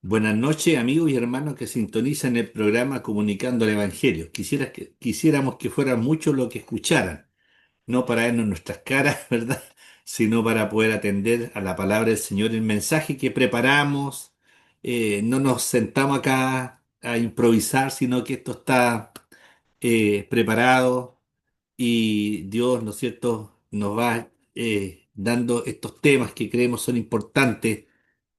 Buenas noches, amigos y hermanos que sintonizan el programa Comunicando el Evangelio. Quisiéramos que fueran muchos los que escucharan, no para vernos nuestras caras, ¿verdad? Sino para poder atender a la palabra del Señor, el mensaje que preparamos. No nos sentamos acá a improvisar, sino que esto está preparado y Dios, ¿no es cierto?, nos va dando estos temas que creemos son importantes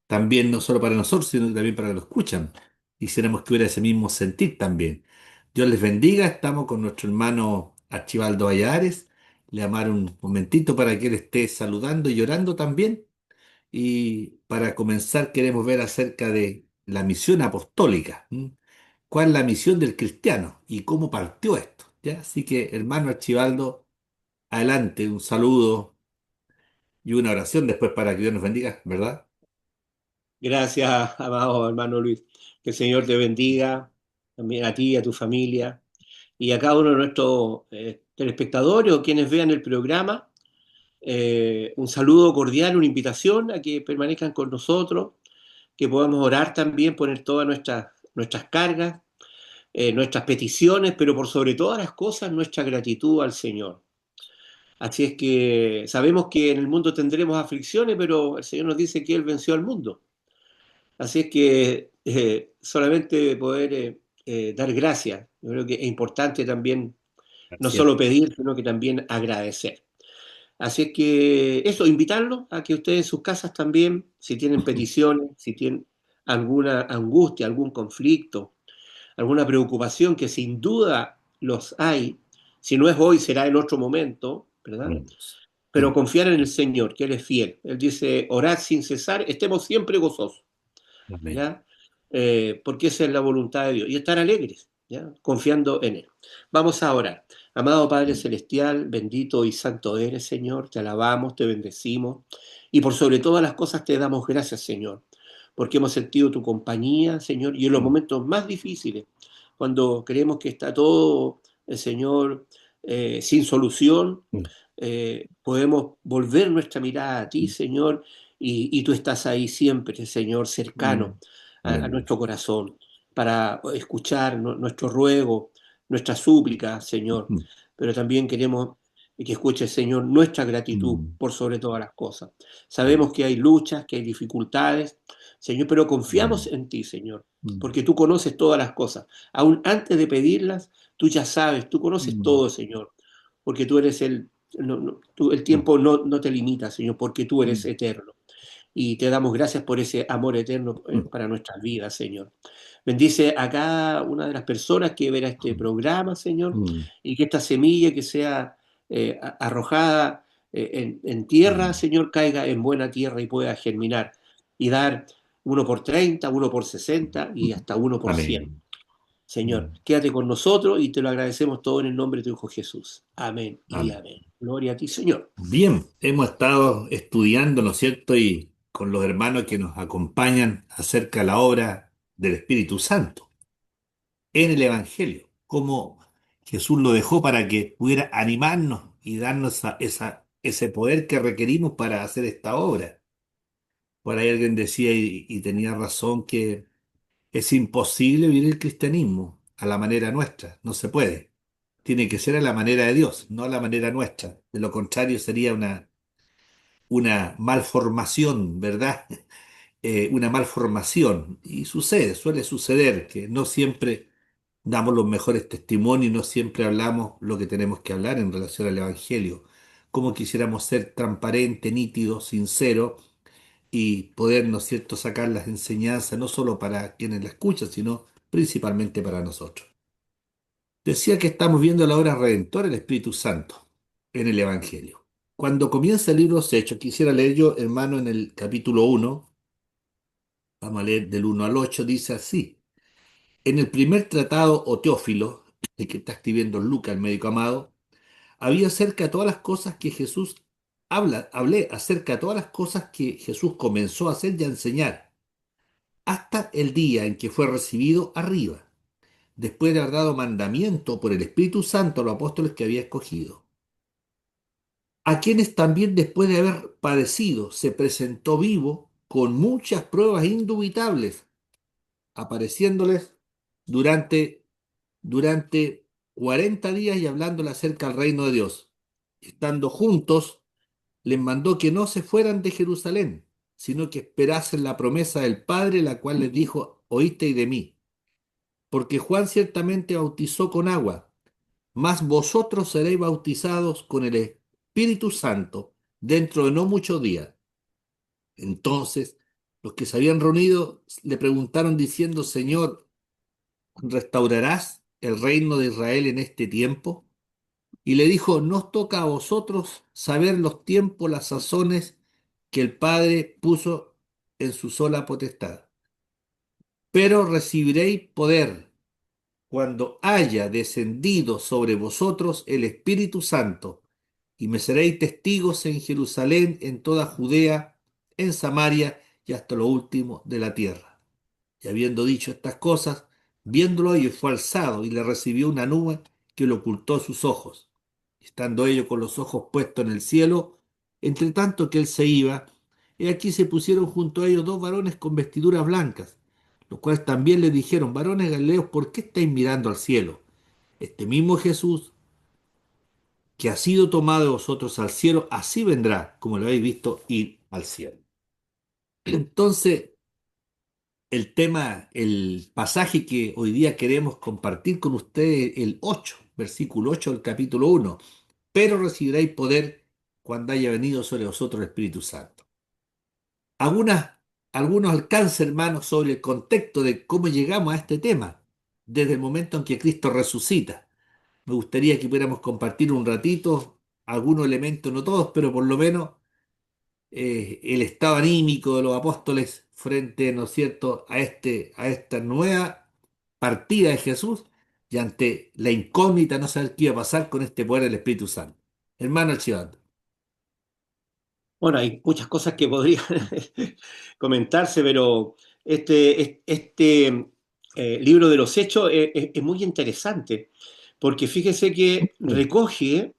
también no solo para nosotros, sino también para los que lo escuchan. Quisiéramos que hubiera ese mismo sentir también. Dios les bendiga, estamos con nuestro hermano Archibaldo Valladares. Le amar un momentito para que él esté saludando y llorando también. Y para comenzar queremos ver acerca de la misión apostólica. ¿M? ¿Cuál es la misión del cristiano y cómo partió esto? ¿Ya? Así que, hermano Archibaldo, adelante, un saludo y una oración después para que Dios nos bendiga, ¿verdad? Gracias, amado hermano Luis. Que el Señor te bendiga, también a ti, a tu familia y a cada uno de nuestros telespectadores o quienes vean el programa. Un saludo cordial, una invitación a que permanezcan con nosotros, que podamos orar también, poner todas nuestras cargas, nuestras peticiones, pero por sobre todas las cosas nuestra gratitud al Señor. Así es que sabemos que en el mundo tendremos aflicciones, pero el Señor nos dice que Él venció al mundo. Así es que solamente poder dar gracias. Yo creo que es importante también no Así es. solo pedir, sino que también agradecer. Así es que eso, invitarlos a que ustedes en sus casas también, si tienen peticiones, si tienen alguna angustia, algún conflicto, alguna preocupación, que sin duda los hay, si no es hoy, será en otro momento, ¿verdad? Amén. Pero confiar en el Señor, que Él es fiel. Él dice, orad sin cesar, estemos siempre gozosos. Amén. ¿Ya? Porque esa es la voluntad de Dios, y estar alegres, ¿ya? Confiando en Él. Vamos a orar. Amado Padre Celestial, bendito y santo eres, Señor, te alabamos, te bendecimos, y por sobre todas las cosas te damos gracias, Señor, porque hemos sentido tu compañía, Señor, y en los momentos más difíciles, cuando creemos que está todo, el Señor, sin solución, podemos volver nuestra mirada a ti, Señor, y tú estás ahí siempre, Señor, cercano a Aleluya. nuestro corazón, para escuchar nuestro ruego, nuestra súplica, Señor. Pero también queremos que escuche, Señor, nuestra gratitud Mm. por sobre todas las cosas. Sabemos Amén. que hay luchas, que hay dificultades, Señor, pero confiamos Mm. en ti, Señor, Mm. porque tú conoces todas las cosas. Aún antes de pedirlas, tú ya sabes, tú conoces Mm. todo, Señor, porque tú eres el Mm. tiempo no te limita, Señor, porque tú eres Mm. eterno. Y te damos gracias por ese amor eterno Mm. para nuestras vidas, Señor. Bendice a cada una de las personas que verá este programa, Señor, Mm. y que esta semilla que sea arrojada en tierra, Mm. Señor, caiga en buena tierra y pueda germinar y dar uno por 30, uno por 60 y hasta uno por 100. Amén. Señor, Mm. quédate con nosotros y te lo agradecemos todo en el nombre de tu Hijo Jesús. Amén y Amén. amén. Gloria a ti, Señor. Bien, hemos estado estudiando, ¿no es cierto? Y con los hermanos que nos acompañan acerca de la obra del Espíritu Santo en el Evangelio, cómo Jesús lo dejó para que pudiera animarnos y darnos ese poder que requerimos para hacer esta obra. Por ahí alguien decía y tenía razón que es imposible vivir el cristianismo a la manera nuestra, no se puede. Tiene que ser a la manera de Dios, no a la manera nuestra. De lo contrario sería una malformación, ¿verdad? Una malformación. Y sucede, suele suceder que no siempre damos los mejores testimonios, no siempre hablamos lo que tenemos que hablar en relación al Evangelio. Como quisiéramos ser transparente, nítido, sincero y poder, ¿no es cierto?, sacar las enseñanzas no solo para quienes la escuchan, sino principalmente para nosotros. Decía que estamos viendo la obra redentora del Espíritu Santo en el Evangelio. Cuando comienza el libro de los Hechos, quisiera leer yo, hermano, en el capítulo 1, vamos a leer del 1 al 8, dice así. En el primer tratado o Teófilo, el que está escribiendo Lucas, el médico amado, había acerca de todas las cosas que Jesús hablé acerca de todas las cosas que Jesús comenzó a hacer y a enseñar, hasta el día en que fue recibido arriba, después de haber dado mandamiento por el Espíritu Santo a los apóstoles que había escogido, a quienes también después de haber padecido se presentó vivo con muchas pruebas indubitables, apareciéndoles durante, durante 40 días y hablándole acerca del reino de Dios. Estando juntos, les mandó que no se fueran de Jerusalén, sino que esperasen la promesa del Padre, la cual les dijo, oísteis de mí. Porque Juan ciertamente bautizó con agua, mas vosotros seréis bautizados con el Espíritu Santo dentro de no muchos días. Entonces, los que se habían reunido le preguntaron diciendo, Señor, ¿restaurarás el reino de Israel en este tiempo? Y le dijo, no os toca a vosotros saber los tiempos, las sazones que el Padre puso en su sola potestad, pero recibiréis poder cuando haya descendido sobre vosotros el Espíritu Santo, y me seréis testigos en Jerusalén, en toda Judea, en Samaria y hasta lo último de la tierra. Y habiendo dicho estas cosas, viéndolo ellos fue alzado y le recibió una nube que le ocultó sus ojos. Estando ellos con los ojos puestos en el cielo, entre tanto que él se iba, he aquí se pusieron junto a ellos dos varones con vestiduras blancas, los cuales también le dijeron, varones galileos, ¿por qué estáis mirando al cielo? Este mismo Jesús que ha sido tomado de vosotros al cielo, así vendrá, como lo habéis visto, ir al cielo. Entonces, el tema, el pasaje que hoy día queremos compartir con ustedes, el 8, versículo 8 del capítulo 1. Pero recibiréis poder cuando haya venido sobre vosotros el Espíritu Santo. Algunas, algunos alcances, hermanos, sobre el contexto de cómo llegamos a este tema, desde el momento en que Cristo resucita. Me gustaría que pudiéramos compartir un ratito algunos elementos, no todos, pero por lo menos el estado anímico de los apóstoles frente, ¿no es cierto?, a esta nueva partida de Jesús y ante la incógnita no saber qué iba a pasar con este poder del Espíritu Santo. Hermano Archibald. Bueno, hay muchas cosas que podrían comentarse, pero este libro de los Hechos es muy interesante, porque fíjese que recoge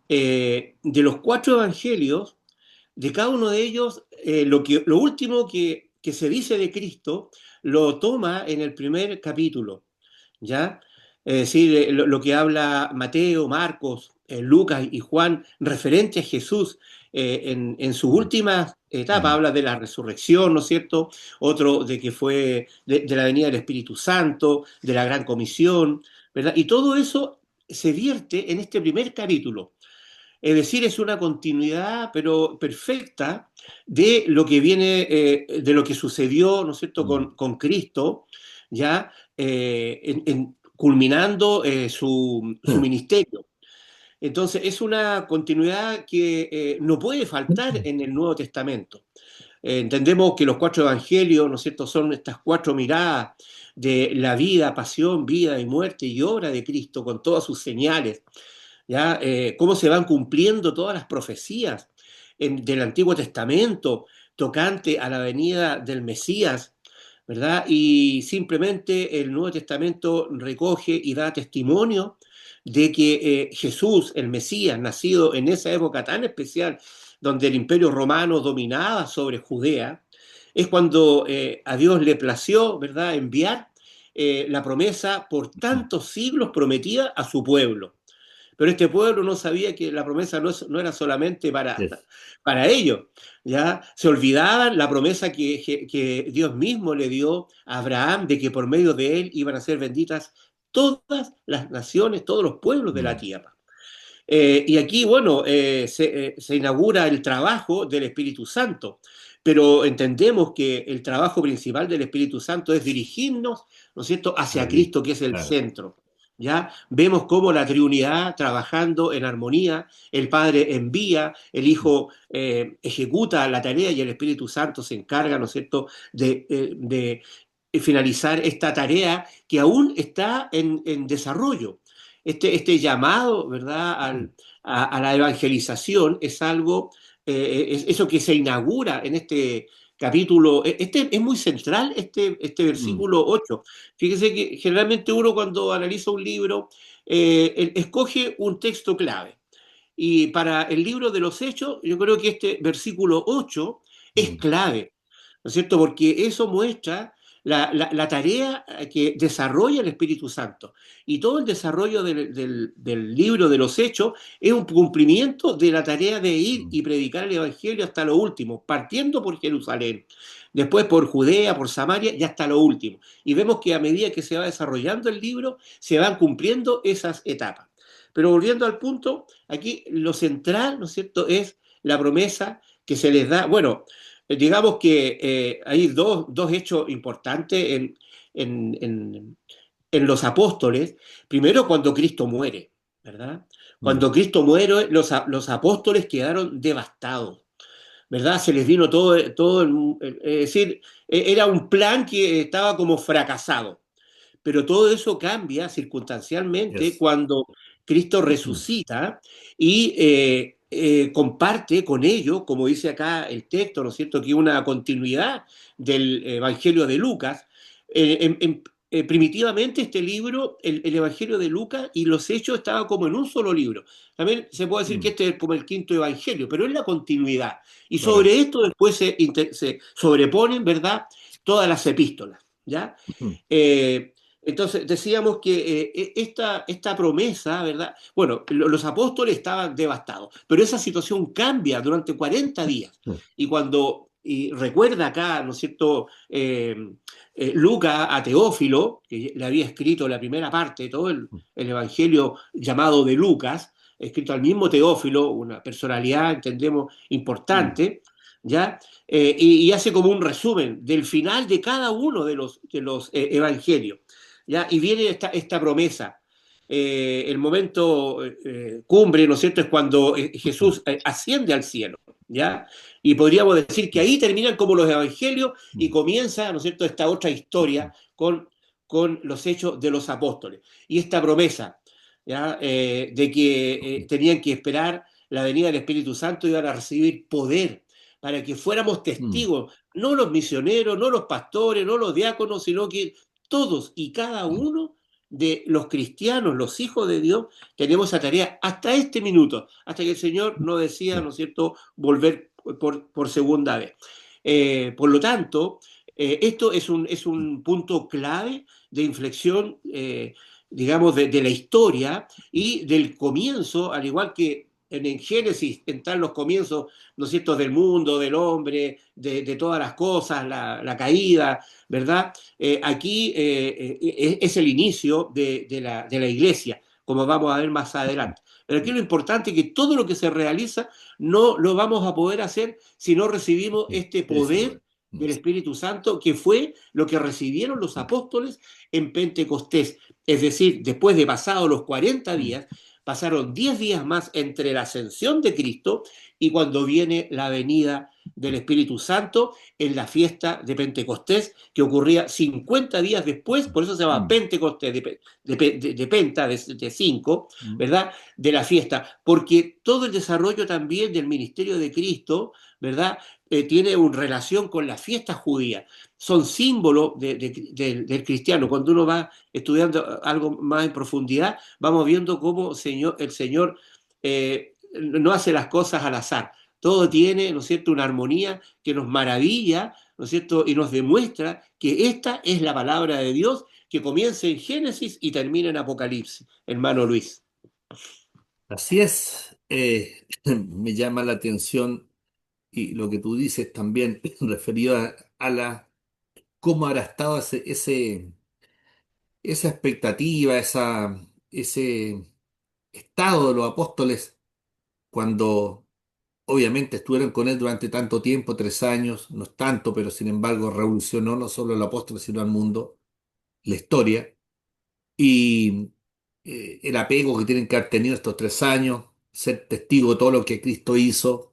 de los cuatro evangelios, de cada uno de ellos, lo último que se dice de Cristo lo toma en el primer capítulo, ¿ya? Es decir, lo que habla Mateo, Marcos, Lucas y Juan referente a Jesús en sus últimas etapas, Mm, habla de la resurrección, ¿no es cierto? Otro de que fue de la venida del Espíritu Santo, de la gran comisión, ¿verdad? Y todo eso se vierte en este primer capítulo. Es decir, es una continuidad, pero perfecta, de lo que viene, de lo que sucedió, ¿no es cierto?, mm, con Cristo, ya culminando su ministerio. Entonces, es una continuidad que no puede faltar en el Nuevo Testamento. Entendemos que los cuatro evangelios, ¿no es cierto?, son estas cuatro miradas de la vida, pasión, vida y muerte y obra de Cristo, con todas sus señales, ¿ya? Cómo se van cumpliendo todas las profecías del Antiguo Testamento tocante a la venida del Mesías, ¿verdad? Y simplemente el Nuevo Testamento recoge y da testimonio de que Jesús, el Mesías, nacido en esa época tan especial, donde el Imperio Romano dominaba sobre Judea, es cuando a Dios le plació, ¿verdad?, enviar la promesa por mm. tantos siglos prometida a su pueblo. Pero este pueblo no sabía que la promesa no era solamente Yes. para ellos, ¿ya? Se olvidaban la promesa que Dios mismo le dio a Abraham de que por medio de él iban a ser benditas todas las naciones, todos los pueblos de la Mm, tierra. Y aquí, bueno, se inaugura el trabajo del Espíritu Santo, pero entendemos que el trabajo principal del Espíritu Santo es dirigirnos, ¿no es cierto?, hacia aquí, Cristo, que es el claro. centro. ¿Ya? Vemos cómo la Trinidad trabajando en armonía, el Padre envía, el Hijo ejecuta la tarea y el Espíritu Santo se encarga, ¿no es cierto?, de finalizar esta tarea que aún está en desarrollo. Este llamado, ¿verdad?, a la evangelización es algo, es eso que se inaugura en este capítulo. Este es muy central, este Mm, versículo 8. Fíjese que generalmente uno cuando analiza un libro escoge un texto clave. Y para el libro de los Hechos, yo creo que este versículo 8 es mm, clave, ¿no es cierto? Porque eso muestra la tarea que desarrolla el Espíritu Santo. Y todo el desarrollo del libro de los Hechos es un cumplimiento de la tarea de ir mm, y predicar el Evangelio hasta lo último, partiendo por Jerusalén, después por Judea, por Samaria y hasta lo último. Y vemos que a medida que se va desarrollando el libro, se van cumpliendo esas etapas. Pero volviendo al punto, aquí lo central, ¿no es cierto?, es la promesa que se les da. Bueno, digamos que hay dos hechos importantes en, en, en los apóstoles. Primero, cuando Cristo muere, ¿verdad? mm, Cuando Cristo muere, los apóstoles quedaron devastados, ¿verdad? Se les vino es decir, era un plan que estaba como fracasado. Pero todo eso cambia circunstancialmente yes. cuando Cristo Mm, resucita y comparte con ellos, como dice acá el texto, ¿no es cierto?, que una continuidad del Evangelio de Lucas. Primitivamente este libro, el Evangelio de Lucas y los Hechos estaban como en un solo libro. También se puede decir que mm, este es como el quinto Evangelio, pero es la continuidad. Y sobre correcto. esto después se sobreponen, ¿verdad?, todas las epístolas, ¿ya? Mm, Eh, entonces decíamos que esta promesa, ¿verdad? Bueno, los apóstoles estaban devastados, pero esa situación cambia durante 40 días. mm, Y recuerda acá, ¿no es cierto?, Lucas a Teófilo, que le había escrito la primera parte, todo mm, el Evangelio llamado de Lucas, escrito al mismo Teófilo, una personalidad, entendemos, mm, importante, ¿ya? Y hace como un resumen del final de cada uno de los evangelios. ¿Ya? Y viene esta promesa. El momento cumbre, ¿no es cierto?, es cuando mm, Jesús asciende al cielo, ¿ya? Y podríamos decir que mm, ahí terminan como los evangelios y mm, comienza, ¿no es cierto?, esta otra historia mm, con los hechos de los apóstoles. Y esta promesa, ¿ya? De que tenían que esperar la venida del Espíritu Santo y iban a recibir poder para que fuéramos mm, testigos, no los misioneros, no los pastores, no los diáconos, sino que todos y cada mm, uno de los cristianos, los hijos de Dios, tenemos esa tarea hasta este minuto, hasta que el Señor nos decida, mm, ¿no es cierto?, volver por segunda vez. Por lo tanto, esto es un punto clave de inflexión, digamos, de la historia y del comienzo, al igual que en Génesis están los comienzos, ¿no es cierto?, del mundo, del hombre, de todas las cosas, la caída, ¿verdad? Aquí es el inicio de la iglesia, como vamos a ver más adelante. Pero aquí lo importante es que todo lo que se realiza no lo vamos a poder hacer si no recibimos mm, este ese poder poder. Mm, del Espíritu Santo, que fue lo que recibieron los mm, apóstoles en Pentecostés. Es decir, después de pasados los 40 mm, días, pasaron 10 días más entre la ascensión de Cristo y cuando viene la venida del Espíritu Santo en la fiesta de Pentecostés, que ocurría 50 días después, por eso se llama mm, Pentecostés, de Penta, de 5, mm, ¿verdad? De la fiesta, porque todo el desarrollo también del ministerio de Cristo, ¿verdad? Tiene una relación con las fiestas judías, son símbolos del cristiano. Cuando uno va estudiando algo más en profundidad, vamos viendo cómo el Señor no hace las cosas al azar. Todo tiene, ¿no es cierto?, una armonía que nos maravilla, ¿no es cierto?, y nos demuestra que esta es la palabra de Dios que comienza en Génesis y termina en Apocalipsis, hermano Luis. así es. Me llama la atención y lo que tú dices también referido a la cómo habrá estado esa expectativa, ese estado de los apóstoles cuando obviamente estuvieron con él durante tanto tiempo, 3 años, no es tanto, pero sin embargo revolucionó no solo al apóstol, sino al mundo, la historia, y el apego que tienen que haber tenido estos 3 años, ser testigo de todo lo que Cristo hizo,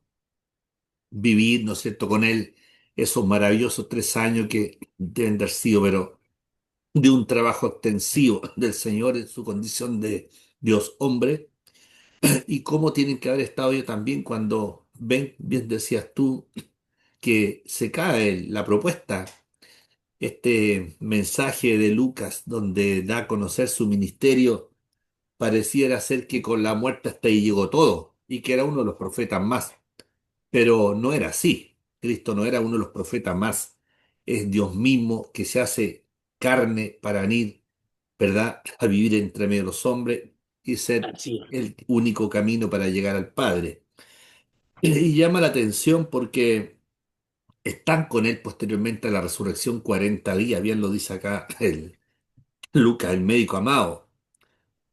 vivir, ¿no es cierto?, con él esos maravillosos 3 años que deben haber sido, pero de un trabajo extensivo del Señor en su condición de Dios hombre, y cómo tienen que haber estado ellos también cuando ven, bien decías tú, que se cae la propuesta, este mensaje de Lucas donde da a conocer su ministerio, pareciera ser que con la muerte hasta ahí llegó todo y que era uno de los profetas más, pero no era así. Cristo no era uno de los profetas más. es Dios mismo que se hace carne para venir, ¿verdad?, a vivir entre medio de los hombres y ser Así es. el único camino para llegar al Padre. Y llama la atención porque están con él posteriormente a la resurrección 40 días, bien lo dice acá el Lucas, el médico amado,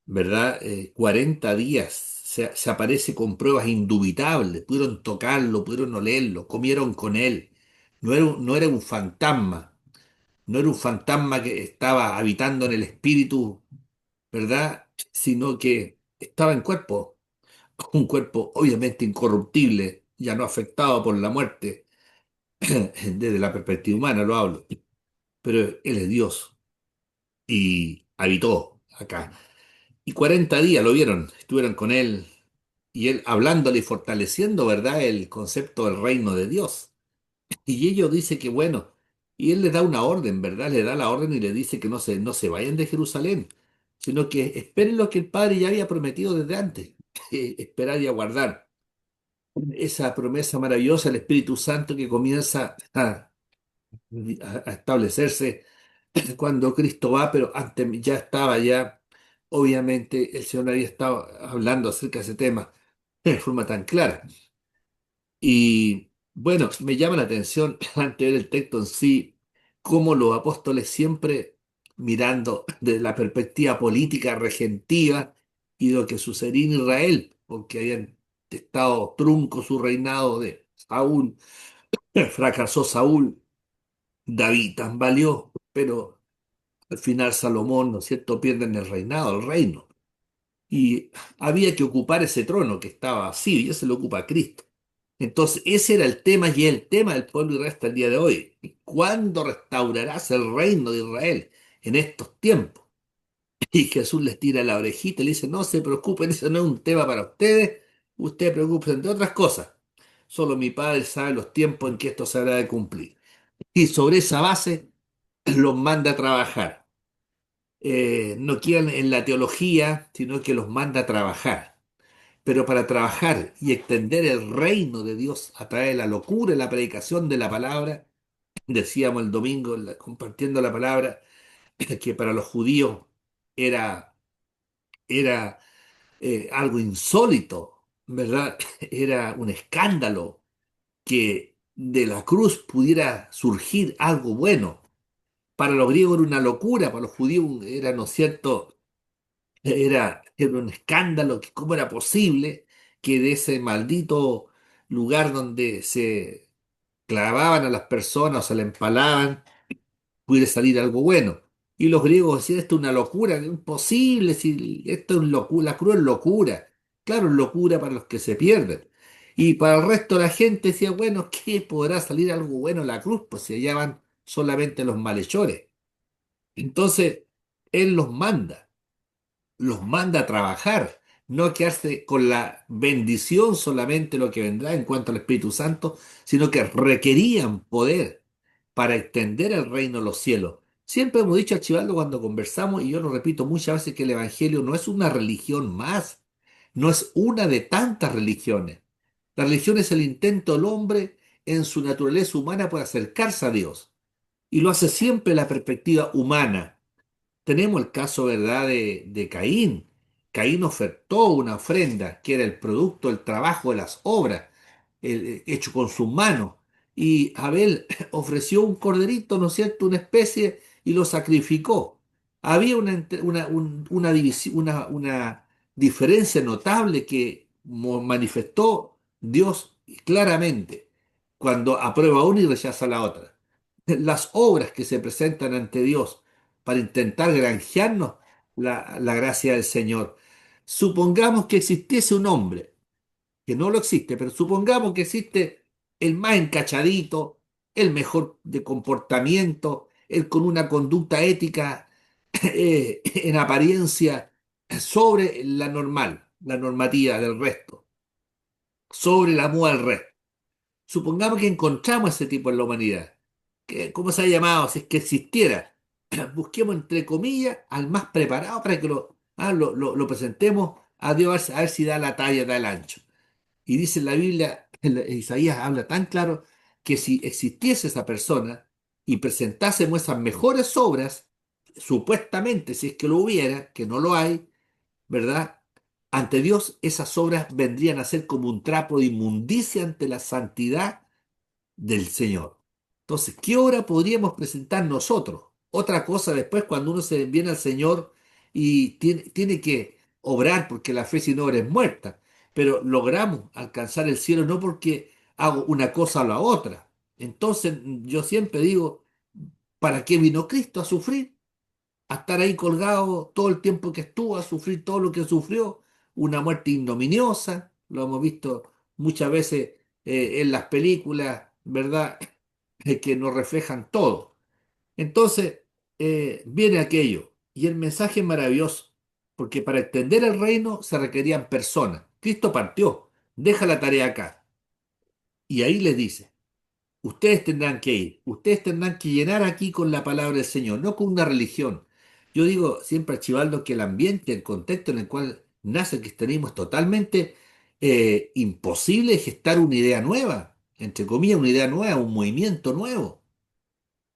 ¿verdad? 40 días se aparece con pruebas indubitables, pudieron tocarlo, pudieron olerlo, comieron con él. No era un fantasma, no era un fantasma que estaba habitando en el espíritu, ¿verdad? Sino que estaba en cuerpo, un cuerpo obviamente incorruptible, ya no afectado por la muerte, desde la perspectiva humana lo hablo, pero él es Dios y habitó acá. Y 40 días lo vieron, estuvieron con él y él hablándole y fortaleciendo, ¿verdad?, el concepto del reino de Dios. Y ellos dice que bueno, y él les da una orden, ¿verdad? Le da la orden y le dice que no se vayan de Jerusalén, sino que esperen lo que el Padre ya había prometido desde antes, esperar y aguardar esa promesa maravillosa, el Espíritu Santo que comienza a establecerse cuando Cristo va, pero antes ya estaba ya, obviamente el Señor había estado hablando acerca de ese tema de forma tan clara. Y bueno, me llama la atención antes de ver el texto en sí, cómo los apóstoles siempre mirando desde la perspectiva política regentiva y lo que sucedía en Israel, porque habían estado trunco su reinado de Saúl, fracasó Saúl, David tambaleó, pero al final Salomón, ¿no es cierto?, pierden el reinado, el reino. Y había que ocupar ese trono que estaba vacío y ese lo ocupa Cristo. Entonces, ese era el tema y es el tema del pueblo de Israel hasta el día de hoy. ¿Cuándo restaurarás el reino de Israel en estos tiempos? Y Jesús les tira la orejita y le dice, no se preocupen, eso no es un tema para ustedes, ustedes preocupen de otras cosas. Solo mi Padre sabe los tiempos en que esto se habrá de cumplir. Y sobre esa base los manda a trabajar. No quedan en la teología, sino que los manda a trabajar. Pero para trabajar y extender el reino de Dios a través de la locura y la predicación de la palabra, decíamos el domingo compartiendo la palabra, que para los judíos era, era algo insólito, ¿verdad? Era un escándalo que de la cruz pudiera surgir algo bueno. Para los griegos era una locura, para los judíos era, ¿no es cierto?, era un escándalo, que cómo era posible que de ese maldito lugar donde se clavaban a las personas o se le empalaban, pudiera salir algo bueno. Y los griegos decían, esto es una locura, es imposible, si esto es locura, la cruz es locura. Claro, es locura para los que se pierden. Y para el resto de la gente decía, bueno, ¿qué podrá salir algo bueno en la cruz? Pues si allá van solamente los malhechores. Entonces, Él los manda a trabajar, no quedarse con la bendición solamente lo que vendrá en cuanto al Espíritu Santo, sino que requerían poder para extender el reino de los cielos. Siempre hemos dicho, Archibaldo, cuando conversamos, y yo lo repito muchas veces, que el Evangelio no es una religión más, no es una de tantas religiones. La religión es el intento del hombre en su naturaleza humana por acercarse a Dios, y lo hace siempre en la perspectiva humana. Tenemos el caso, ¿verdad?, de Caín. Caín ofertó una ofrenda que era el producto del trabajo de las obras, hecho con sus manos. Y Abel ofreció un corderito, ¿no es cierto?, una especie, y lo sacrificó. Había una diferencia notable que manifestó Dios claramente cuando aprueba una y rechaza la otra. Las obras que se presentan ante Dios para intentar granjearnos la gracia del Señor. Supongamos que existiese un hombre, que no lo existe, pero supongamos que existe el más encachadito, el mejor de comportamiento, el con una conducta ética en apariencia sobre la normal, la normativa del resto, sobre la moda del resto. Supongamos que encontramos ese tipo en la humanidad. ¿Cómo se ha llamado? Si es que existiera. Busquemos entre comillas al más preparado para que lo presentemos a Dios a ver si da la talla, da el ancho. Y dice la Biblia, Isaías habla tan claro que si existiese esa persona, y presentásemos esas mejores obras, supuestamente, si es que lo hubiera, que no lo hay, ¿verdad? Ante Dios, esas obras vendrían a ser como un trapo de inmundicia ante la santidad del Señor. Entonces, ¿qué obra podríamos presentar nosotros? Otra cosa después cuando uno se viene al Señor y tiene que obrar porque la fe sin obra es muerta, pero logramos alcanzar el cielo no porque hago una cosa o la otra. Entonces, yo siempre digo, ¿para qué vino Cristo a sufrir? A estar ahí colgado todo el tiempo que estuvo, a sufrir todo lo que sufrió, una muerte ignominiosa, lo hemos visto muchas veces en las películas, ¿verdad? Que nos reflejan todo. Entonces, viene aquello, y el mensaje es maravilloso, porque para extender el reino se requerían personas. Cristo partió, deja la tarea acá, y ahí les dice, ustedes tendrán que ir, ustedes tendrán que llenar aquí con la palabra del Señor, no con una religión. Yo digo siempre, Archibaldo, que el ambiente, el contexto en el cual nace el cristianismo es totalmente imposible gestar una idea nueva, entre comillas, una idea nueva, un movimiento nuevo,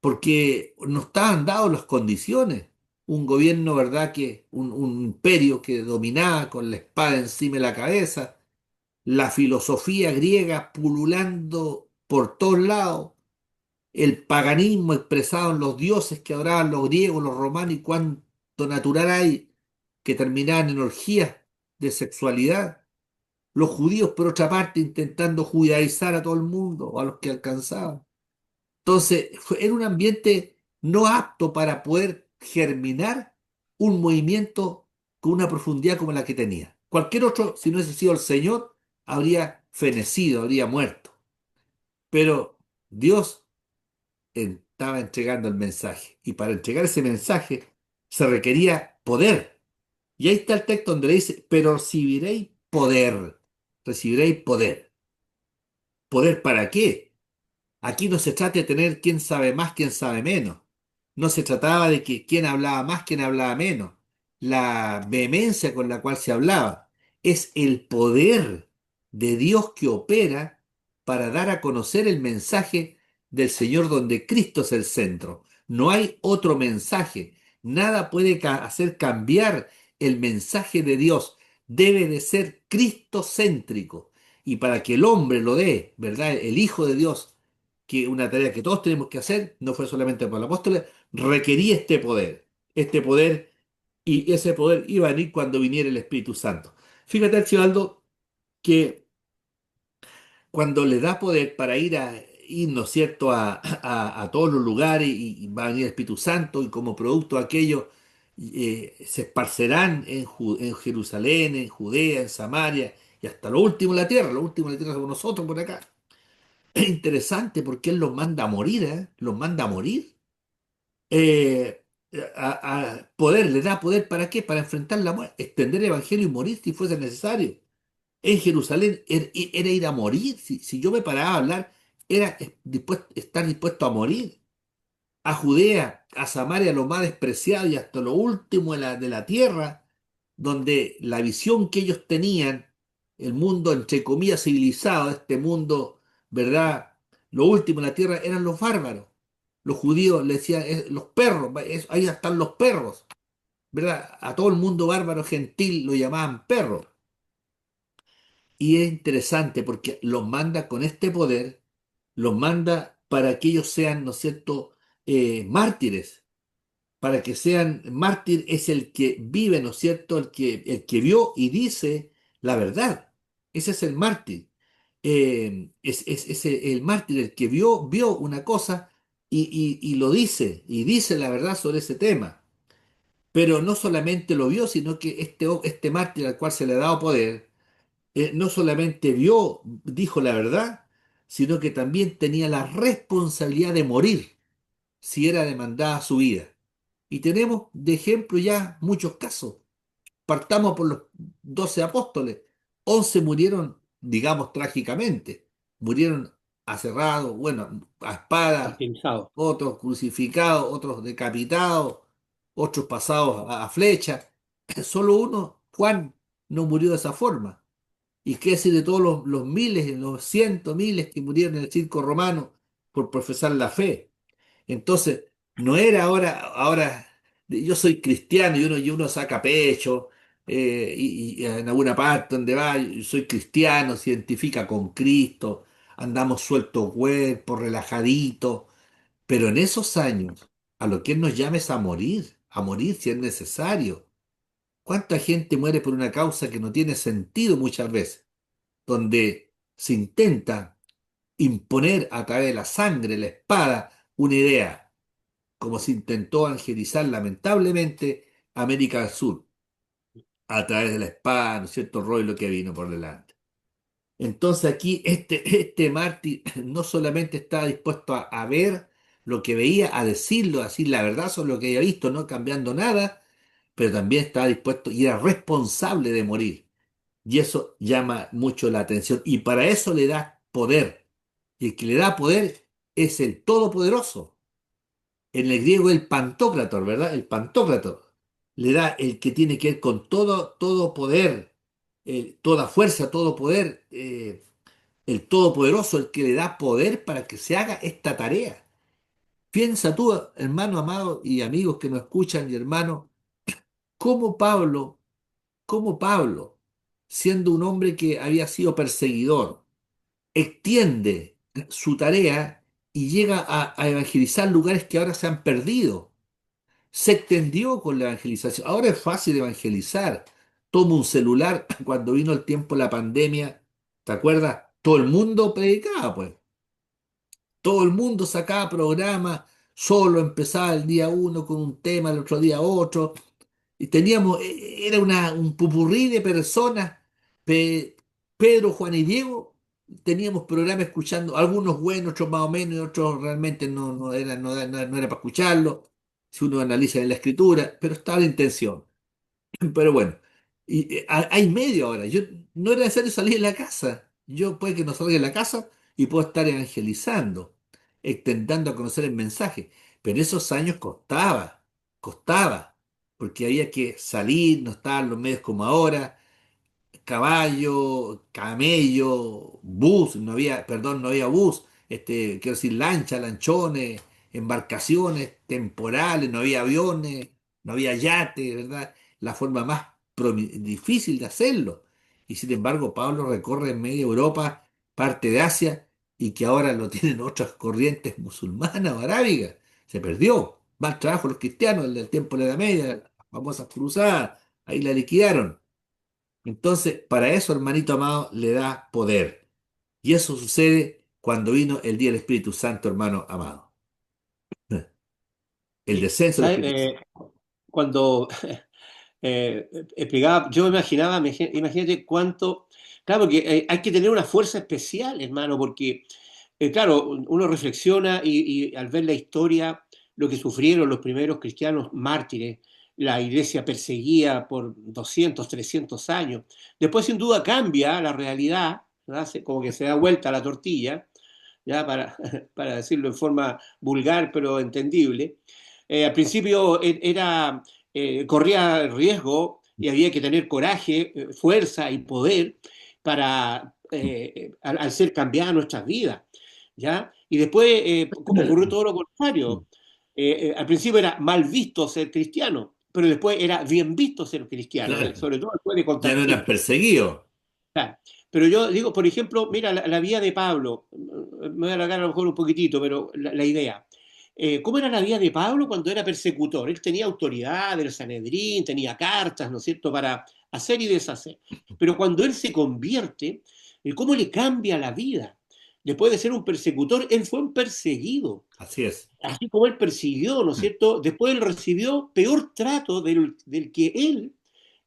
porque no estaban dadas las condiciones. Un gobierno, ¿verdad? Un imperio que dominaba con la espada encima de la cabeza, la filosofía griega pululando por todos lados, el paganismo expresado en los dioses que adoraban los griegos, los romanos y cuánto natural hay que terminaban en orgías de sexualidad. Los judíos, por otra parte, intentando judaizar a todo el mundo o a los que alcanzaban. Entonces, era un ambiente no apto para poder germinar un movimiento con una profundidad como la que tenía. Cualquier otro, si no hubiese sido el Señor, habría fenecido, habría muerto. Pero Dios estaba entregando el mensaje. Y para entregar ese mensaje se requería poder. Y ahí está el texto donde le dice, pero recibiréis poder. Recibiréis poder. ¿Poder para qué? Aquí no se trata de tener quién sabe más, quién sabe menos. No se trataba de que quién hablaba más, quién hablaba menos. La vehemencia con la cual se hablaba es el poder de Dios que opera para dar a conocer el mensaje del Señor donde Cristo es el centro. No hay otro mensaje. Nada puede hacer cambiar el mensaje de Dios. Debe de ser cristocéntrico. Y para que el hombre lo dé, ¿verdad? El Hijo de Dios, que una tarea que todos tenemos que hacer, no fue solamente por los apóstoles, requería este poder, y ese poder iba a venir cuando viniera el Espíritu Santo. Fíjate, Archibaldo, que cuando le da poder para ir, ¿no es cierto?, a todos los lugares y va a venir el Espíritu Santo y como producto de aquello se esparcerán en Jerusalén, en Judea, en Samaria y hasta lo último de la tierra somos nosotros por acá. Es interesante porque Él los manda a morir, ¿eh? Los manda a morir. Eh, poder, le da poder ¿para qué? Para enfrentar la muerte, extender el evangelio y morir si fuese necesario. En Jerusalén era ir a morir. Si yo me paraba a hablar, era estar dispuesto a morir. A Judea, a Samaria, lo más despreciado y hasta lo último de la tierra, donde la visión que ellos tenían, el mundo entre comillas civilizado, este mundo, ¿verdad? Lo último en la tierra eran los bárbaros. Los judíos le decían, los perros, ahí están los perros, ¿verdad? A todo el mundo bárbaro gentil lo llamaban perros. Y es interesante porque los manda con este poder, los manda para que ellos sean, ¿no es cierto?, mártires. Para que sean mártir es el que vive, ¿no es cierto?, el que vio y dice la verdad. Ese es el mártir. Es el mártir el que vio una cosa y lo dice, y dice la verdad sobre ese tema. Pero no solamente lo vio, sino que este mártir al cual se le ha dado poder, no solamente vio, dijo la verdad, sino que también tenía la responsabilidad de morir si era demandada su vida. Y tenemos de ejemplo ya muchos casos. Partamos por los 12 apóstoles. 11 murieron, digamos, trágicamente. Murieron aserrados, bueno, a espada, Martirizado. otros crucificados, otros decapitados, otros pasados a flecha. Solo uno, Juan, no murió de esa forma. ¿Y qué decir de todos los miles, los cientos miles que murieron en el circo romano por profesar la fe? Entonces, no era ahora, yo soy cristiano y uno saca pecho, y en alguna parte donde va, yo soy cristiano, se identifica con Cristo, andamos sueltos cuerpos, relajaditos, pero en esos años, a lo que Él nos llama es a morir si es necesario. ¿Cuánta gente muere por una causa que no tiene sentido muchas veces? Donde se intenta imponer a través de la sangre, la espada, una idea, como se intentó evangelizar lamentablemente América del Sur, a través de la espada, ¿no es cierto?, rollo lo que vino por delante. Entonces aquí este mártir no solamente estaba dispuesto a ver lo que veía, a decirlo, a decir la verdad sobre lo que había visto, no cambiando nada, pero también estaba dispuesto y era responsable de morir. Y eso llama mucho la atención. Y para eso le da poder. Y el que le da poder es el Todopoderoso. En el griego el Pantocrator, ¿verdad? El Pantocrator. Le da el que tiene que ver con todo poder, toda fuerza, todo poder, el Todopoderoso, el que le da poder para que se haga esta tarea. Piensa tú, hermano amado y amigos que nos escuchan y hermanos, cómo Pablo, cómo Pablo, siendo un hombre que había sido perseguidor, extiende su tarea y llega a evangelizar lugares que ahora se han perdido. Se extendió con la evangelización. Ahora es fácil evangelizar. Toma un celular. Cuando vino el tiempo de la pandemia, ¿te acuerdas? Todo el mundo predicaba, pues. Todo el mundo sacaba programas, solo empezaba el día uno con un tema, el otro día otro. Y teníamos, era un pupurrí de personas, Pe- Pedro, Juan y Diego, teníamos programas escuchando, algunos buenos, otros más o menos, y otros realmente no era para escucharlo, si uno analiza en la escritura, pero estaba la intención. Pero bueno, hay medio ahora. Yo no era necesario salir de la casa. Yo puede que no salga de la casa y puedo estar evangelizando, extentando a conocer el mensaje. Pero esos años costaba, porque había que salir, no estaban los medios como ahora, caballo, camello, bus, no había, perdón, no había bus, quiero decir, lancha, lanchones, embarcaciones temporales, no había aviones, no había yate, ¿verdad? La forma más difícil de hacerlo. Y sin embargo, Pablo recorre en media Europa, parte de Asia, y que ahora lo tienen otras corrientes musulmanas o arábigas. Se perdió. Mal trabajo los cristianos en el tiempo de la Edad Media, las famosas cruzadas, ahí la liquidaron. Entonces, para eso, hermanito amado, le da poder. Y eso sucede cuando vino el día del Espíritu Santo, hermano amado. El Y, descenso del ¿sabes? Espíritu Santo. Cuando explicaba, yo imaginaba, imagínate cuánto, claro, porque hay que tener una fuerza especial, hermano, porque, claro, uno reflexiona y al ver la historia, lo que sufrieron los primeros cristianos mártires, la iglesia perseguida por 200 300 años, después sin duda cambia la realidad, ¿verdad? Como que se da vuelta la tortilla, ya para decirlo en forma vulgar pero entendible. Al principio corría riesgo y había que tener coraje, fuerza y poder para al ser cambiada nuestras vidas, ¿ya? Y después ocurrió todo lo contrario. Al principio era mal visto ser cristiano, pero después era bien visto ser cristiano, Claro, sobre todo después de ya no eran Constantino. perseguidos. Claro. Pero yo digo, por ejemplo, mira, la vida de Pablo, me voy a alargar a lo mejor un poquitito, pero la idea. ¿Cómo era la vida de Pablo cuando era persecutor? Él tenía autoridad del Sanedrín, tenía cartas, ¿no es cierto?, para hacer y deshacer. Pero cuando él se convierte, ¿cómo le cambia la vida? Después de ser un persecutor, él fue un perseguido. Así es. Así como él persiguió, ¿no es cierto? Después él recibió peor trato del que él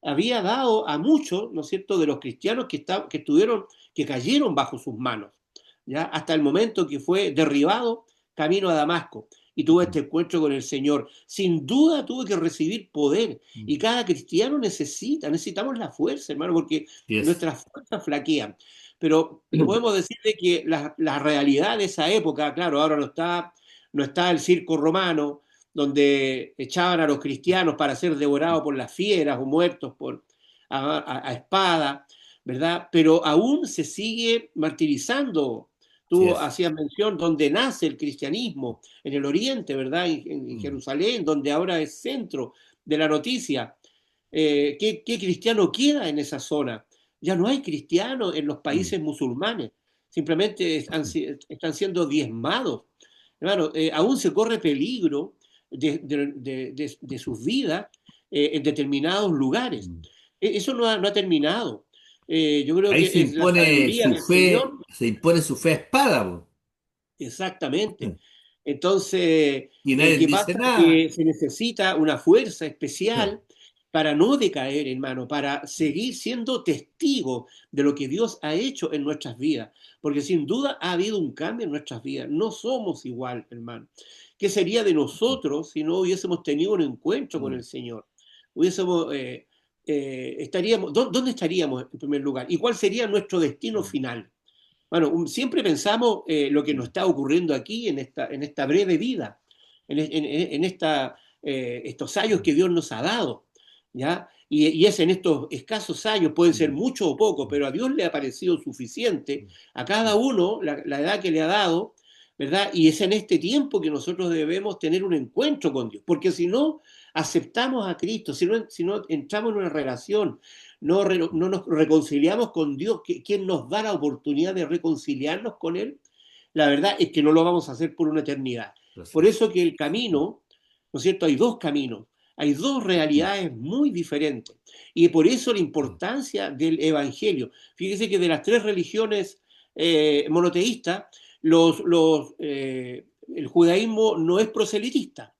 había dado a muchos, ¿no es cierto?, de los cristianos que estuvieron, que cayeron bajo sus manos, ¿ya? Hasta el momento que fue derribado camino a Damasco y tuvo este encuentro con el Señor. Sin duda tuvo que recibir poder y cada cristiano necesitamos la fuerza, hermano, porque Así es. nuestras fuerzas flaquean. Pero podemos decir de que la realidad de esa época, claro, ahora no está el circo romano, donde echaban a los cristianos para ser devorados por las fieras o muertos a espada, ¿verdad? Pero aún se sigue martirizando Así Tú es. hacías mención donde nace el cristianismo, en el Oriente, ¿verdad? En Mm, Jerusalén, donde ahora es centro de la noticia. ¿Qué cristiano queda en esa zona? Ya no hay cristianos en los mm, países musulmanes, simplemente están siendo diezmados. Hermano, aún se corre peligro de sus vidas en determinados lugares. mm. Eso no ha terminado. Yo creo Ahí que es la sabiduría del Señor. se impone su fe a espada, po. Exactamente. Entonces, Y nadie ¿qué dice pasa? nada. Que se necesita una fuerza Claro. especial para no decaer, hermano, para seguir siendo testigo de lo que Dios ha hecho en nuestras vidas, porque sin duda ha habido un cambio en nuestras vidas. No somos igual, hermano. ¿Qué sería de nosotros si no hubiésemos tenido un encuentro con Mm, el Señor? Hubiésemos, ¿dónde estaríamos en primer lugar? ¿Y cuál sería nuestro destino mm, final? Bueno, siempre pensamos lo que nos mm, está ocurriendo aquí en esta breve vida, estos años mm, que Dios nos ha dado, ¿ya? Y es en estos escasos años, pueden ser mm, mucho o poco, mm, pero a Dios le ha parecido suficiente mm, a cada uno la edad que le ha dado, ¿verdad? Y es en este tiempo que nosotros debemos tener un encuentro con Dios, porque si no aceptamos a Cristo, si no entramos en una relación, no nos reconciliamos con Dios, ¿quién nos da la oportunidad de reconciliarnos con Él? La verdad es que no lo vamos a hacer por una eternidad. así Por es. eso que el camino, ¿no es cierto? Hay dos caminos, hay dos Mm, realidades muy diferentes. Y por eso la mm, importancia del Evangelio. Fíjese que de las tres religiones monoteístas, el judaísmo no es proselitista,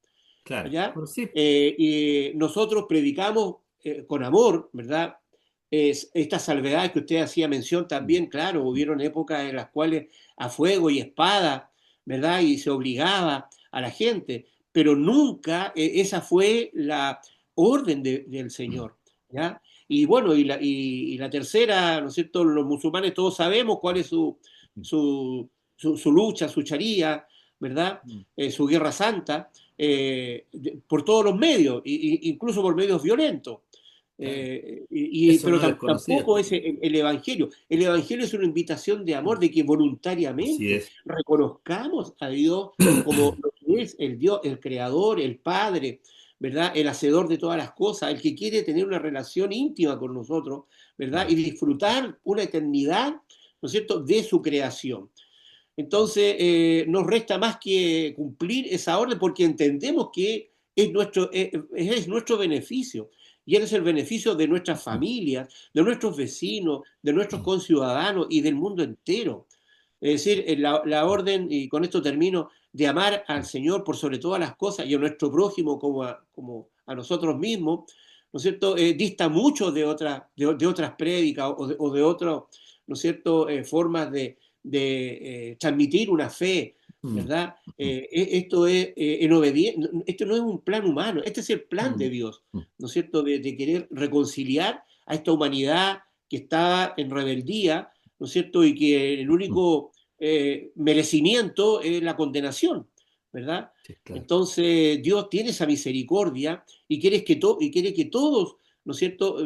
claro. ¿ya? Pero sí. Y nosotros predicamos con amor, ¿verdad? Estas salvedades que usted hacía mención Mm, también, claro, mm, hubieron épocas en las cuales a fuego y espada, ¿verdad? Y se obligaba a la gente, pero nunca esa fue la orden del mm, Señor, ¿ya? Y bueno, y la tercera, ¿no es cierto? Los musulmanes todos sabemos cuál es mm, su lucha, su charía, ¿verdad? mm. Su guerra santa, por todos los medios, incluso por medios violentos. Claro. Eso Pero no les conocía. tampoco es el Evangelio. El Evangelio es una invitación de Mm, amor, de que así voluntariamente es. reconozcamos a Dios como lo que es el Dios, el Creador, el Padre, ¿verdad? El Hacedor de todas las cosas, el que quiere tener una relación íntima con nosotros, ¿verdad? Mm, Y disfrutar una eternidad, ¿no es cierto?, de su creación. Entonces, nos resta más que cumplir esa orden porque entendemos que es nuestro beneficio y es el beneficio de nuestras mm, familias, de nuestros vecinos, de nuestros mm, conciudadanos y del mundo entero. Es decir, la orden, y con esto termino, de amar al mm, Señor por sobre todas las cosas y a nuestro prójimo como a nosotros mismos, ¿no es cierto? Dista mucho de otras prédicas o de otras, ¿no es cierto?, formas de transmitir una fe, mm, ¿verdad? mm, Esto no es un plan humano, este es el plan mm, de Dios, mm, ¿no es cierto?, de querer reconciliar a esta humanidad que está en rebeldía, ¿no es cierto?, y que el mm. único merecimiento es la condenación, ¿verdad? Sí, claro. Entonces Dios tiene esa misericordia y quiere que todos, ¿no es cierto?,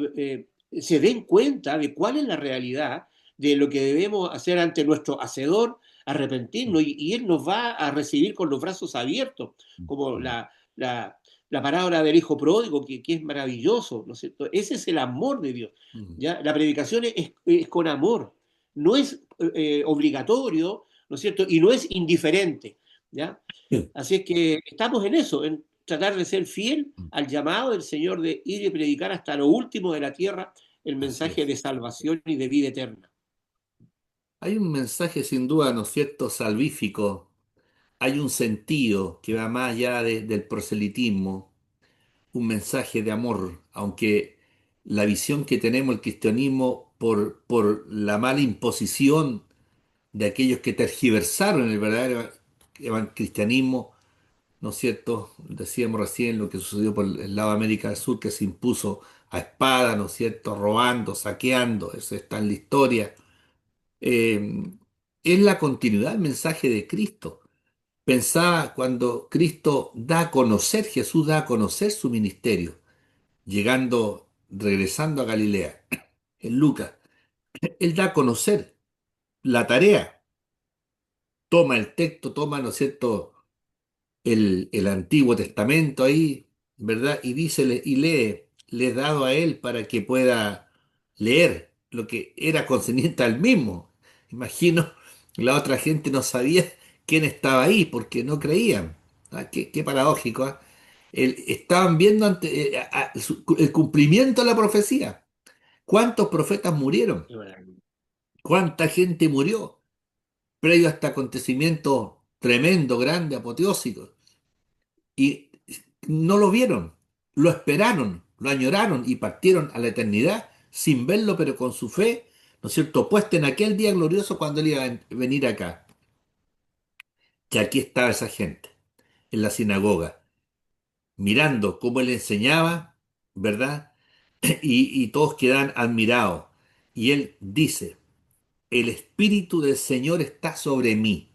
se den cuenta de cuál es la realidad de lo que debemos hacer ante nuestro Hacedor, Mm, arrepentirnos, y Él nos va a recibir con los brazos abiertos, mm, como mm, la parábola del Hijo Pródigo, que es maravilloso, ¿no es cierto? Ese es el amor de Dios, mm. ¿ya? La predicación es con amor, no es obligatorio, ¿no es cierto? Y no es indiferente, ¿ya? Sí. Así es que estamos en eso, en tratar de ser fiel Mm, al llamado del Señor de ir y predicar hasta lo último de la tierra el así mensaje es. de salvación y de vida eterna. Hay un mensaje sin duda, ¿no es cierto?, salvífico. Hay un sentido que va más allá del proselitismo, un mensaje de amor, aunque la visión que tenemos el cristianismo por la mala imposición de aquellos que tergiversaron el verdadero cristianismo, ¿no es cierto? Decíamos recién lo que sucedió por el lado de América del Sur, que se impuso a espada, ¿no es cierto? Robando, saqueando, eso está en la historia. Eh, es la continuidad del mensaje de Cristo. Pensaba cuando Cristo da a conocer, Jesús da a conocer su ministerio, regresando a Galilea, en Lucas, él da a conocer la tarea. toma el texto, toma, ¿no es cierto?, el Antiguo Testamento ahí, ¿verdad? Y dice y lee, le es dado a él para que pueda leer lo que era concerniente al mismo. Imagino, la otra gente no sabía quién estaba ahí porque no creían. Ah, qué paradójico, ¿ah? Estaban viendo el cumplimiento de la profecía. ¿Cuántos profetas murieron? Qué maravilla. ¿Cuánta gente murió previo a este acontecimiento tremendo, grande, apoteósico? Y no lo vieron, lo esperaron, lo añoraron y partieron a la eternidad sin verlo, pero con su fe, ¿no es cierto?, puesta en aquel día glorioso cuando él iba a venir acá. Que aquí estaba esa gente, en la sinagoga, mirando cómo él enseñaba, ¿verdad? Y todos quedan admirados. Y él dice, el Espíritu del Señor está sobre mí.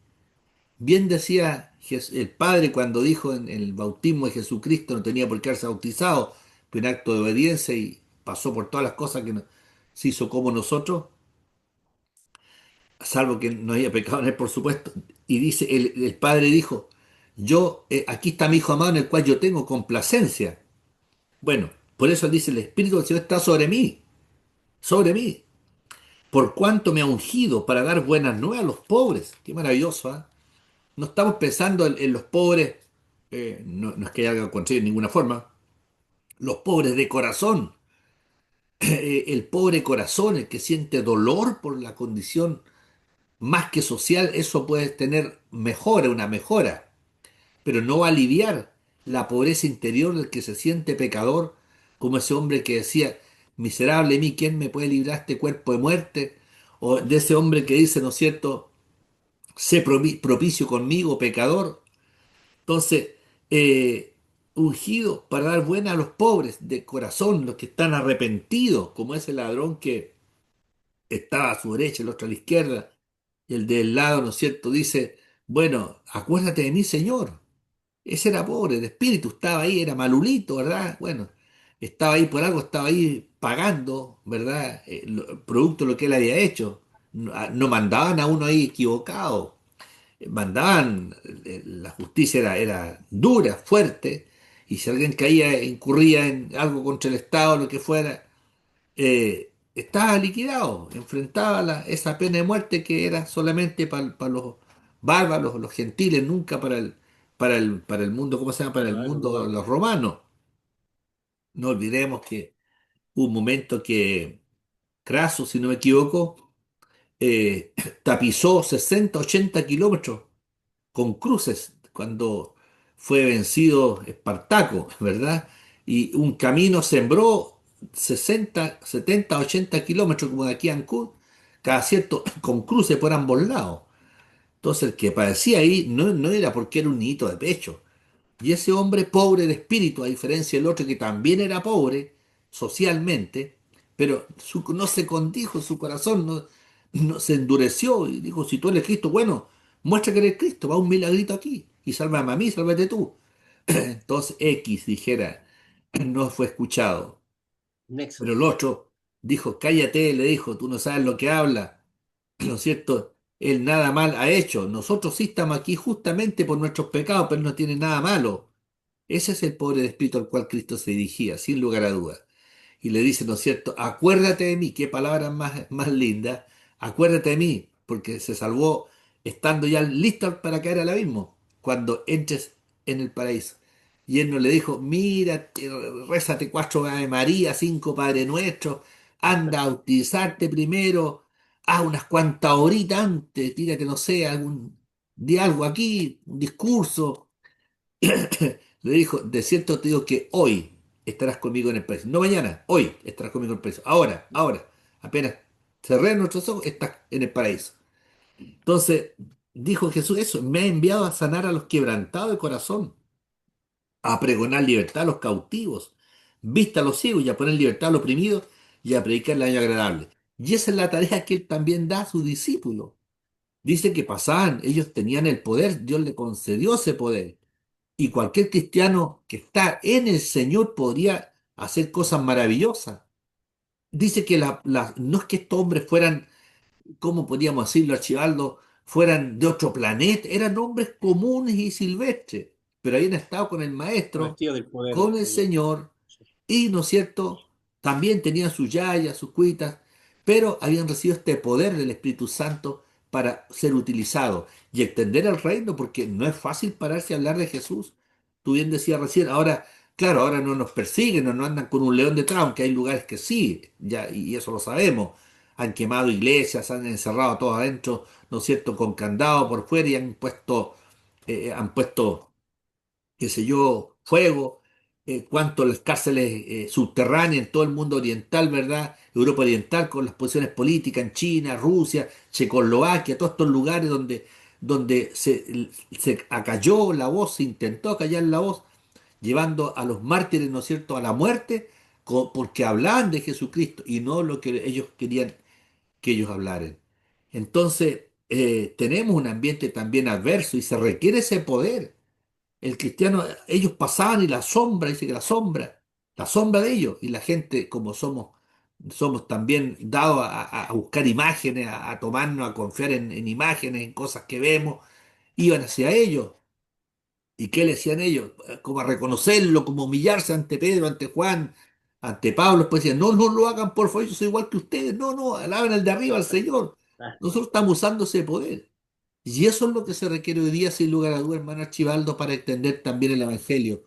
Bien decía el Padre cuando dijo en el bautismo de Jesucristo no tenía por qué haberse bautizado, fue un acto de obediencia y pasó por todas las cosas que se hizo como nosotros, salvo que no haya pecado en él, por supuesto. Y dice, el Padre dijo, aquí está mi Hijo amado en el cual yo tengo complacencia. Bueno, por eso él dice, el Espíritu del Señor está sobre mí, por cuanto me ha ungido para dar buenas nuevas a los pobres. Qué maravilloso, ¿ah? No estamos pensando en los pobres, no es que haya contra ellos de ninguna forma, los pobres de corazón, el pobre corazón, el que siente dolor por la condición más que social, eso puede tener mejora, una mejora, pero no va a aliviar la pobreza interior del que se siente pecador, como ese hombre que decía, miserable de mí, ¿quién me puede librar de este cuerpo de muerte? O de ese hombre que dice, ¿no es cierto?, sé propicio conmigo, pecador. Entonces, eh, ungido para dar buena a los pobres de corazón, los que están arrepentidos, como ese ladrón que estaba a su derecha, el otro a la izquierda, y el del lado, ¿no es cierto?, dice, bueno, acuérdate de mí, Señor. Ese era pobre de espíritu, estaba ahí, era malulito, ¿verdad? Bueno, estaba ahí por algo, estaba ahí pagando, ¿verdad? Producto de lo que él había hecho. No, no mandaban a uno ahí equivocado, mandaban, la justicia era dura, fuerte, y si alguien caía, incurría en algo contra el Estado, lo que fuera, estaba liquidado, enfrentaba esa pena de muerte que era solamente para los bárbaros, los gentiles, nunca para el mundo, ¿cómo se llama? Para el Claro, mundo de Romano. los romanos. No olvidemos que hubo un momento que Craso, si no me equivoco, tapizó 60, 80 kilómetros con cruces cuando fue vencido Espartaco, ¿verdad? Y un camino sembró 60, 70, 80 kilómetros como de aquí a Ancud, cada cierto, con cruces por ambos lados. Entonces el que padecía ahí no era porque era un niñito de pecho, y ese hombre pobre de espíritu, a diferencia del otro que también era pobre socialmente, pero no se condijo, su corazón no se endureció y dijo, si tú eres Cristo, bueno, muestra que eres Cristo, va un milagrito aquí y sálvame a mí, sálvate tú. Entonces X dijera, no fue escuchado, pero el Nexos. otro dijo, cállate, le dijo, tú no sabes lo que habla, ¿no es cierto? Él nada mal ha hecho, nosotros sí estamos aquí justamente por nuestros pecados, pero él no tiene nada malo. Ese es el pobre de espíritu al cual Cristo se dirigía, sin lugar a dudas. Y le dice, ¿no es cierto? Acuérdate de mí, qué palabra más linda. Acuérdate de mí, porque se salvó estando ya listo para caer al abismo, cuando entres en el paraíso. Y él no le dijo, mira, rézate 4 Ave María, 5 Padre Nuestro, anda a bautizarte primero, haz unas cuantas horitas antes, tírate, no sé, di algo aquí, un discurso. Le dijo, de cierto te digo que hoy estarás conmigo en el paraíso. No mañana, hoy estarás conmigo en el paraíso. Ahora, apenas cerré nuestros ojos, estás en el paraíso. Entonces, dijo Jesús eso, me ha enviado a sanar a los quebrantados de corazón, a pregonar libertad a los cautivos, vista a los ciegos y a poner libertad a los oprimidos y a predicar el año agradable. Y esa es la tarea que él también da a sus discípulos. Dice que pasaban, ellos tenían el poder, Dios le concedió ese poder. Y cualquier cristiano que está en el Señor podría hacer cosas maravillosas. Dice que no es que estos hombres fueran, ¿cómo podríamos decirlo, Archibaldo? fueran de otro planeta, eran hombres comunes y silvestres, pero habían estado con el maestro, Revestido del poder con el de Dios. Señor, y, ¿no es cierto?, también tenían sus yayas, sus cuitas, pero habían recibido este poder del Espíritu Santo para ser utilizados y extender el reino, porque no es fácil pararse a hablar de Jesús. Tú bien decías recién, ahora, claro, ahora no nos persiguen, no andan con un león detrás, aunque hay lugares que sí, ya, y eso lo sabemos. Han quemado iglesias, han encerrado a todos adentro, ¿no es cierto?, con candado por fuera y han puesto qué sé yo, fuego, cuanto las cárceles subterráneas en todo el mundo oriental, ¿verdad? Europa Oriental con las posiciones políticas en China, Rusia, Checoslovaquia, todos estos lugares donde se acalló la voz, se intentó acallar la voz, llevando a los mártires, ¿no es cierto?, a la muerte, porque hablaban de Jesucristo y no lo que ellos querían que ellos hablaran. Entonces, tenemos un ambiente también adverso y se requiere ese poder. El cristiano, ellos pasaban y la sombra, dice que la sombra de ellos, y la gente, como somos también dados a buscar imágenes, a tomarnos, a confiar en imágenes, en cosas que vemos, iban hacia ellos. ¿Y qué le decían ellos? Como a reconocerlo, como humillarse ante Pedro, ante Juan, ante Pablo. Después decían, no, no lo hagan, por favor, yo soy igual que ustedes. No, no, alaben al de arriba, al Señor. Ah, Nosotros estamos usando ese poder. Y eso es lo que se requiere hoy día, sin lugar a dudas, hermano Archibaldo, para extender también el Evangelio.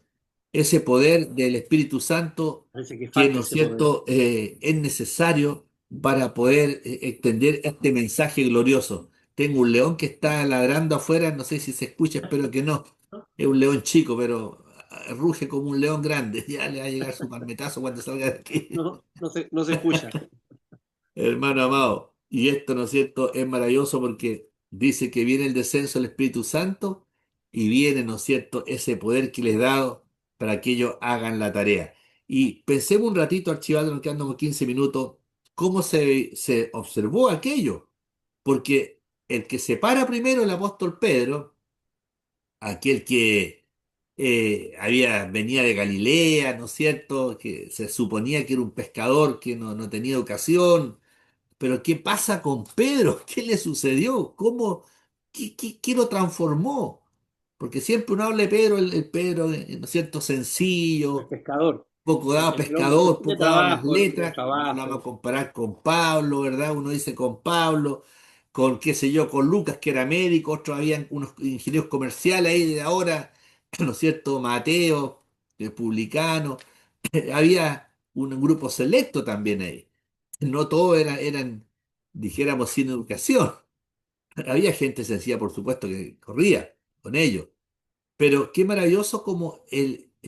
Ese poder del Espíritu Santo parece que que, falta ¿no es ese poder. cierto?, es necesario para poder extender este mensaje glorioso. Tengo un león que está ladrando afuera, no sé si se escucha, espero que no. ¿No? Es un león chico, pero ruge como un león grande. Ya le va a llegar su palmetazo cuando salga de aquí. No, no se escucha. Hermano amado, y esto, ¿no es cierto?, es maravilloso porque dice que viene el descenso del Espíritu Santo y viene, ¿no es cierto?, ese poder que les he dado para que ellos hagan la tarea. Y pensemos un ratito, archivando, nos quedan como 15 minutos, cómo se observó aquello. Porque el que se para primero, el apóstol Pedro, aquel que venía de Galilea, ¿no es cierto?, que se suponía que era un pescador que no tenía educación, pero ¿qué pasa con Pedro? ¿Qué le sucedió? ¿Cómo? ¿Qué lo transformó? Porque siempre uno habla de Pedro, el Pedro, ¿no es cierto?, El sencillo, pescador, poco dado a el hombre pescador, de poco dado a las trabajo, el hombre de letras. Lo trabajo. vamos a comparar con Pablo, ¿verdad? Uno dice con Pablo, con qué sé yo, con Lucas, que era médico, otros habían unos ingenieros comerciales ahí de ahora, ¿no es cierto? Mateo, el publicano. Había un grupo selecto también ahí. No todos eran, dijéramos, sin educación. Había gente sencilla, por supuesto, que corría con ellos. Pero qué maravilloso como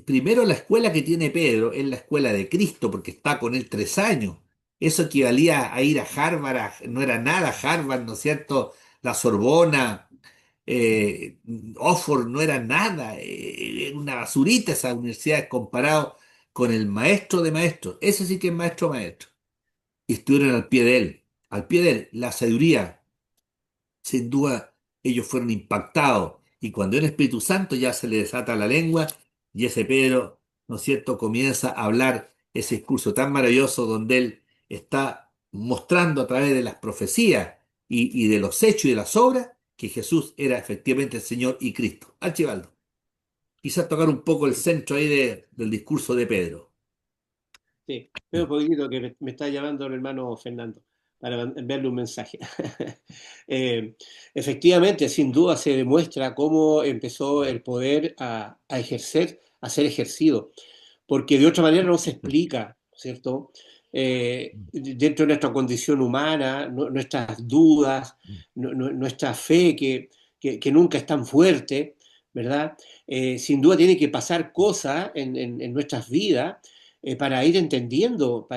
primero la escuela que tiene Pedro es la escuela de Cristo, porque está con él 3 años. Eso equivalía a ir a Harvard, no era nada Harvard, ¿no es cierto? La Sorbona, eh, Oxford no era nada, era una basurita esa universidad comparado con el maestro de maestros. Ese sí que es maestro maestro. Y estuvieron al pie de él, al pie de él, la sabiduría. Sin duda, ellos fueron impactados. Y cuando el Espíritu Santo ya se le desata la lengua, y ese Pedro, ¿no es cierto?, comienza a hablar ese discurso tan maravilloso donde él está mostrando a través de las profecías y de los hechos y de las obras que Jesús era efectivamente el Señor y Cristo. Archibaldo, quizás tocar un poco el Sí, centro ahí del discurso de Pedro. sí. Pero un poquitito que me está llamando el hermano Fernando para enviarle un mensaje. Efectivamente, sin duda se demuestra cómo empezó el poder a ejercer, a ser ejercido, porque de otra manera no se explica, ¿cierto? Dentro de nuestra condición humana, nuestras dudas, nuestra fe que nunca es tan fuerte, ¿verdad? Sin duda tiene que pasar cosas en nuestras vidas para ir entendiendo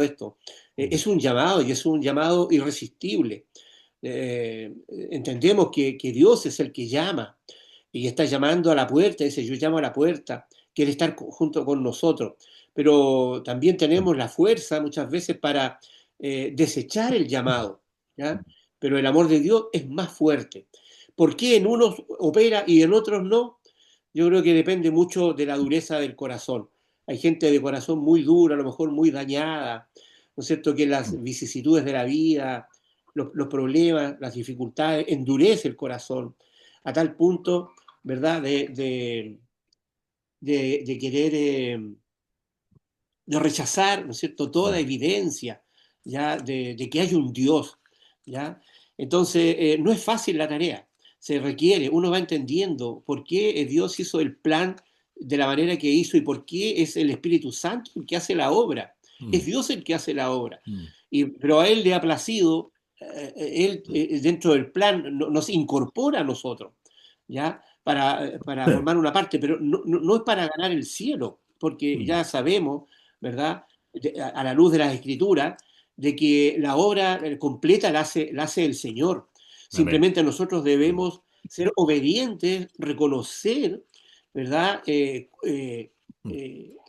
esto. Es un llamado y es un llamado irresistible. Entendemos que Dios es el que llama y está llamando a la puerta, dice, yo llamo a la puerta, quiere estar junto con nosotros, pero también tenemos la fuerza muchas veces para desechar el llamado, ¿ya? Pero el amor de Dios es más fuerte. ¿Por qué en unos opera y en otros no? Yo creo que depende mucho de la dureza del corazón. Hay gente de corazón muy dura, a lo mejor muy dañada, ¿no es cierto? Que las vicisitudes de la vida los problemas, las dificultades, endurece el corazón a tal punto, ¿verdad?, de querer, de rechazar, ¿no es cierto?, toda mm, evidencia, ¿ya?, de que hay un Dios, ¿ya? Entonces, no es fácil la tarea, se requiere, uno va entendiendo por qué Dios hizo el plan de la manera que hizo y por qué es el Espíritu Santo el que hace la obra, es mm, Dios el que hace la obra, mm, pero a Él le ha placido, Él dentro del plan nos incorpora a nosotros, ¿ya? Para formar una parte, pero no es para ganar el cielo, porque mm. ya sabemos, ¿verdad? A la luz de las escrituras, de que la obra completa la hace el Señor. Amén. Simplemente nosotros Mm, debemos ser obedientes, reconocer, ¿verdad? mm,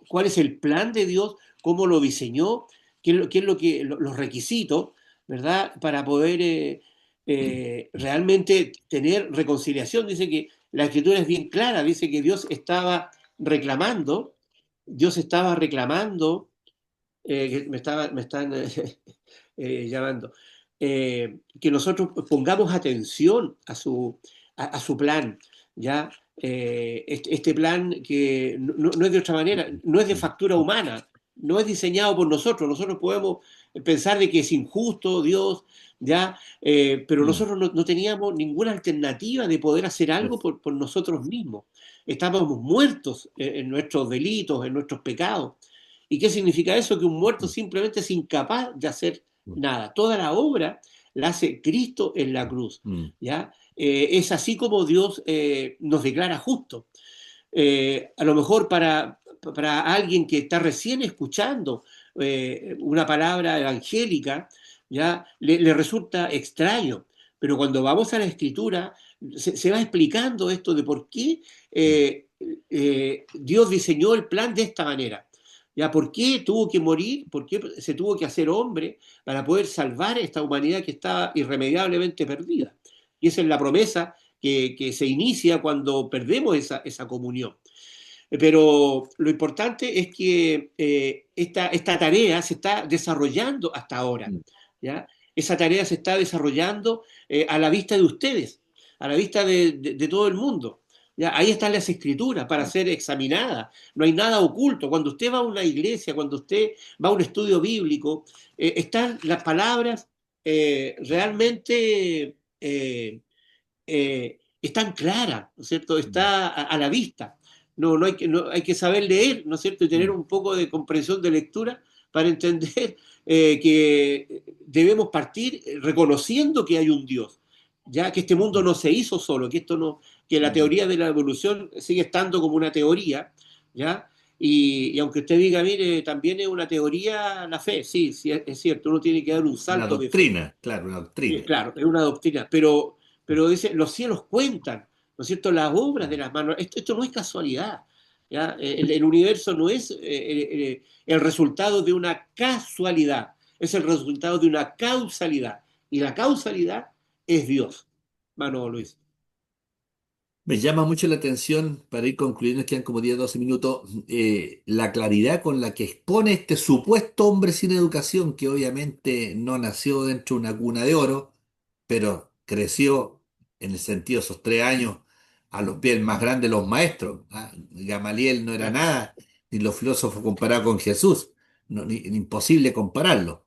Cuál es el plan de Dios, cómo lo diseñó, qué es lo que, los requisitos, ¿verdad? Para poder realmente tener reconciliación. Dice que la escritura es bien clara, dice que reclamando, Dios estaba reclamando, que me están llamando, que nosotros pongamos atención a su plan, ¿ya? Este plan que no es de otra manera, no es de mm, factura humana, no es diseñado por nosotros. Nosotros podemos pensar de que es injusto Dios, ¿ya? Pero mm. nosotros no teníamos ninguna alternativa de poder hacer algo Es- por nosotros mismos. Estábamos muertos en nuestros delitos, en nuestros pecados. ¿Y qué significa eso? Que un muerto mm, simplemente es incapaz de hacer mm, nada. Toda la obra la hace Cristo en la cruz, mm, ¿ya? Es así como Dios nos declara justos. A lo mejor para alguien que está recién escuchando una palabra evangélica, ¿ya? Le resulta extraño, pero cuando vamos a la escritura se va explicando esto de por qué mm, Dios diseñó el plan de esta manera. ¿Ya? ¿Por qué tuvo que morir? ¿Por qué se tuvo que hacer hombre para poder salvar esta humanidad que estaba irremediablemente perdida? Y esa es la promesa que se inicia cuando perdemos esa comunión. Pero lo importante es que esta tarea se está desarrollando hasta ahora, mm. ¿ya? Esa tarea se está desarrollando a la vista de ustedes, a la vista de todo el mundo. ¿Ya? Ahí están las escrituras para ser examinadas. No hay nada oculto. Cuando usted va a una iglesia, cuando usted va a un estudio bíblico, están las palabras realmente están claras, ¿no es cierto? Mm, Está a la vista. No hay que saber leer, ¿no es cierto? Y tener mm, un poco de comprensión de lectura para entender que debemos partir reconociendo que hay un Dios, ya que este mundo mm, no se hizo solo, que esto no, que la mm. teoría de la evolución sigue estando como una teoría, ¿ya? Y aunque usted diga, mire, también es una teoría la fe, sí, sí, es cierto, uno tiene que dar un Una salto de fe. doctrina, claro, una doctrina. Claro, es una doctrina, pero dice, los cielos cuentan, ¿no es cierto?, las obras de las manos. Esto no es casualidad, ¿ya? El universo no es el resultado de una casualidad, es el resultado de una causalidad. Y la causalidad es Dios, mano Luis. Me llama mucho la atención, para ir concluyendo, quedan como 10 12 minutos, la claridad con la que expone este supuesto hombre sin educación, que obviamente no nació dentro de una cuna de oro, pero creció en el sentido de esos 3 años a los pies más grandes de los maestros. ¿Ah? Gamaliel no era Claro, nada, ni los filósofos comparados con Jesús, imposible compararlo.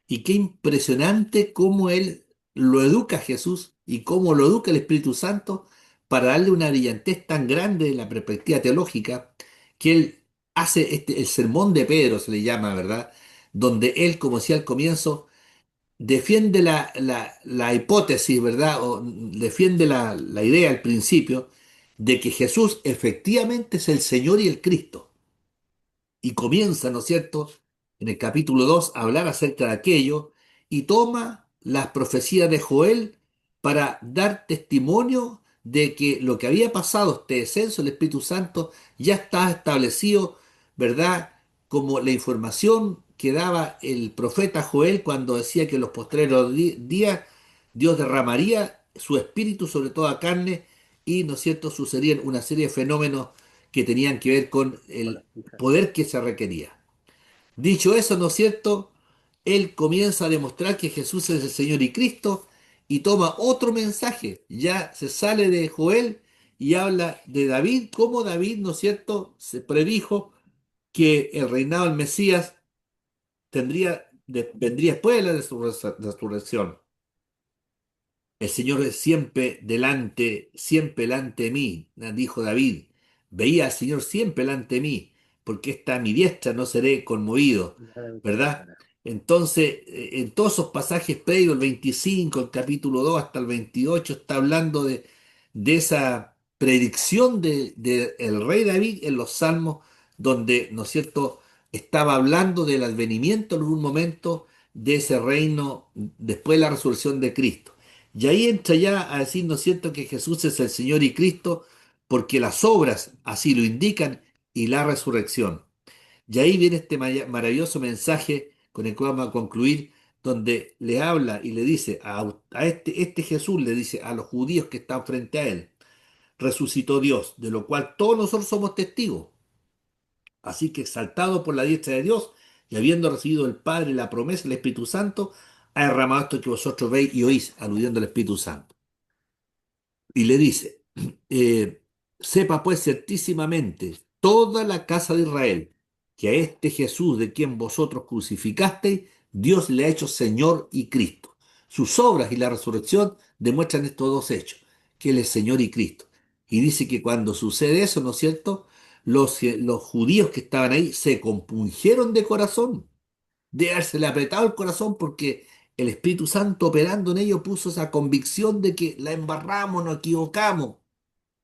Y qué impresionante cómo él lo educa a Jesús y cómo lo educa el Espíritu Santo para darle una brillantez tan grande de la perspectiva teológica que él hace el sermón de Pedro, se le llama, ¿verdad? Donde él, como decía al comienzo, defiende la hipótesis, ¿verdad? O defiende la idea al principio de que Jesús efectivamente es el Señor y el Cristo y comienza, ¿no es cierto?, en el capítulo 2 a hablar acerca de aquello y toma las profecías de Joel para dar testimonio de que lo que había pasado, este descenso del Espíritu Santo, ya está establecido, ¿verdad?, como la información que daba el profeta Joel cuando decía que en los postreros días Dios derramaría su espíritu sobre toda carne y, ¿no es cierto?, sucedían una serie de fenómenos que tenían que ver con el hola, hija. poder que se requería. Dicho eso, ¿no es cierto? él comienza a demostrar que Jesús es el Señor y Cristo y toma otro mensaje. Ya se sale de Joel y habla de David, cómo David, ¿no es cierto?, se predijo que el reinado del Mesías vendría después de la resurrección. El Señor es siempre delante de mí, dijo David. Veía al Señor siempre delante de mí, porque está a mi diestra, no seré conmovido, ¿verdad? Entonces, en todos esos pasajes previos, el 25, el capítulo 2 hasta el 28, está hablando de esa predicción del rey David en los Salmos, donde, ¿no es cierto?, estaba hablando del advenimiento en un momento de ese reino después de la resurrección de Cristo. Y ahí entra ya a decir, ¿no es cierto?, que Jesús es el Señor y Cristo, porque las obras así lo indican y la resurrección. Y ahí viene este maravilloso mensaje con el que vamos a concluir, donde le habla y le dice a este Jesús, le dice a los judíos que están frente a él, resucitó Dios, de lo cual todos nosotros somos testigos. Así que exaltado por la diestra de Dios y habiendo recibido el Padre la promesa del Espíritu Santo, ha derramado esto que vosotros veis y oís, aludiendo al Espíritu Santo. Y le dice, eh, sepa pues certísimamente toda la casa de Israel que a este Jesús de quien vosotros crucificasteis, Dios le ha hecho Señor y Cristo. Sus obras y la resurrección demuestran estos dos hechos, que Él es Señor y Cristo. Y dice que cuando sucede eso, ¿no es cierto? Los judíos que estaban ahí se compungieron de corazón, de habérsele apretado el corazón porque el Espíritu Santo operando en ellos puso esa convicción de que la embarramos, nos equivocamos,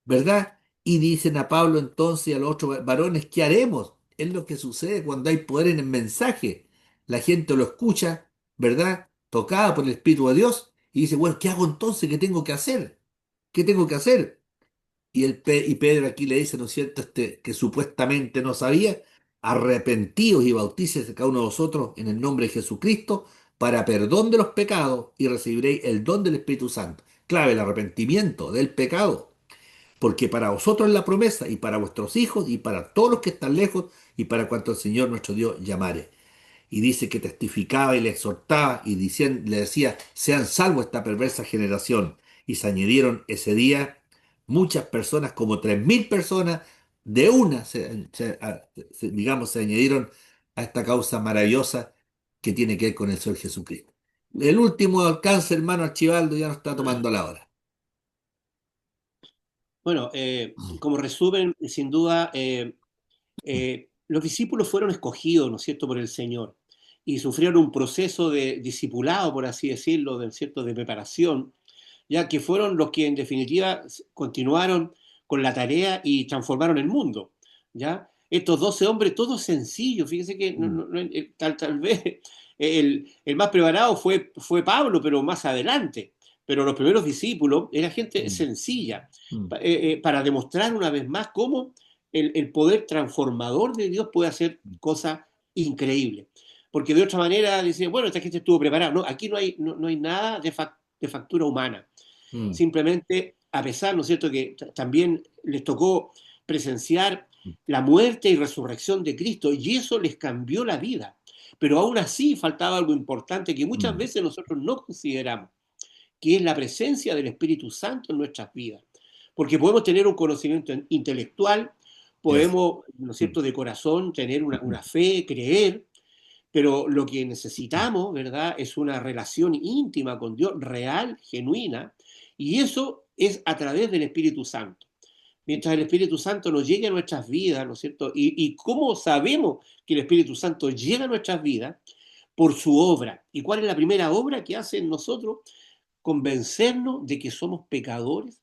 ¿verdad? Y dicen a Pablo entonces y a los otros varones, ¿qué haremos? Es lo que sucede cuando hay poder en el mensaje. La gente lo escucha, ¿verdad? Tocada por el Espíritu de Dios y dice, bueno, ¿qué hago entonces? ¿Qué tengo que hacer? ¿Qué tengo que hacer? Y Pedro aquí le dice, ¿no es cierto?, que supuestamente no sabía, arrepentíos y bautícese cada uno de vosotros en el nombre de Jesucristo para perdón de los pecados y recibiréis el don del Espíritu Santo. Clave, el arrepentimiento del pecado, porque para vosotros es la promesa y para vuestros hijos y para todos los que están lejos y para cuanto el Señor nuestro Dios llamare. Y dice que testificaba y le exhortaba y le decía, sean salvos esta perversa generación. Y se añadieron ese día muchas personas, como 3.000 personas, de una, digamos, se añadieron a esta causa maravillosa que tiene que ver con el Señor Jesucristo. El último alcance, hermano Archibaldo, ya nos está tomando la hora. Bueno, como resumen, sin duda, los discípulos fueron escogidos, ¿no es cierto?, por el Señor y sufrieron un proceso de discipulado, por así decirlo, ¿cierto?, de preparación, ya que fueron los que en definitiva continuaron con la tarea y transformaron el mundo, ¿ya? Estos 12 hombres, todos sencillos, fíjense que tal vez el más preparado fue Pablo, pero más adelante. Pero los primeros discípulos eran gente Mm, sencilla, mm, para demostrar una vez más cómo el poder transformador de Dios puede hacer cosas increíbles. Porque de otra manera dicen, bueno, esta gente estuvo preparada. No, aquí no hay nada de factura humana. mm, Simplemente, a pesar, ¿no es cierto?, que también les tocó presenciar la muerte y resurrección de Cristo y eso les cambió la vida. Pero aún así faltaba algo importante que muchas mm, veces nosotros no consideramos, que es la presencia del Espíritu Santo en nuestras vidas. Porque podemos tener un conocimiento intelectual, yes. podemos, ¿no es Mm, cierto?, de corazón tener mm, una fe, creer, pero lo que necesitamos, ¿verdad?, es una relación íntima con Dios, real, genuina, y eso es a través del Espíritu Santo. Mientras el Espíritu Santo nos llegue a nuestras vidas, ¿no es cierto? ¿Y cómo sabemos que el Espíritu Santo llega a nuestras vidas? Por su obra. ¿Y cuál es la primera obra que hace en nosotros? Convencernos de que somos pecadores,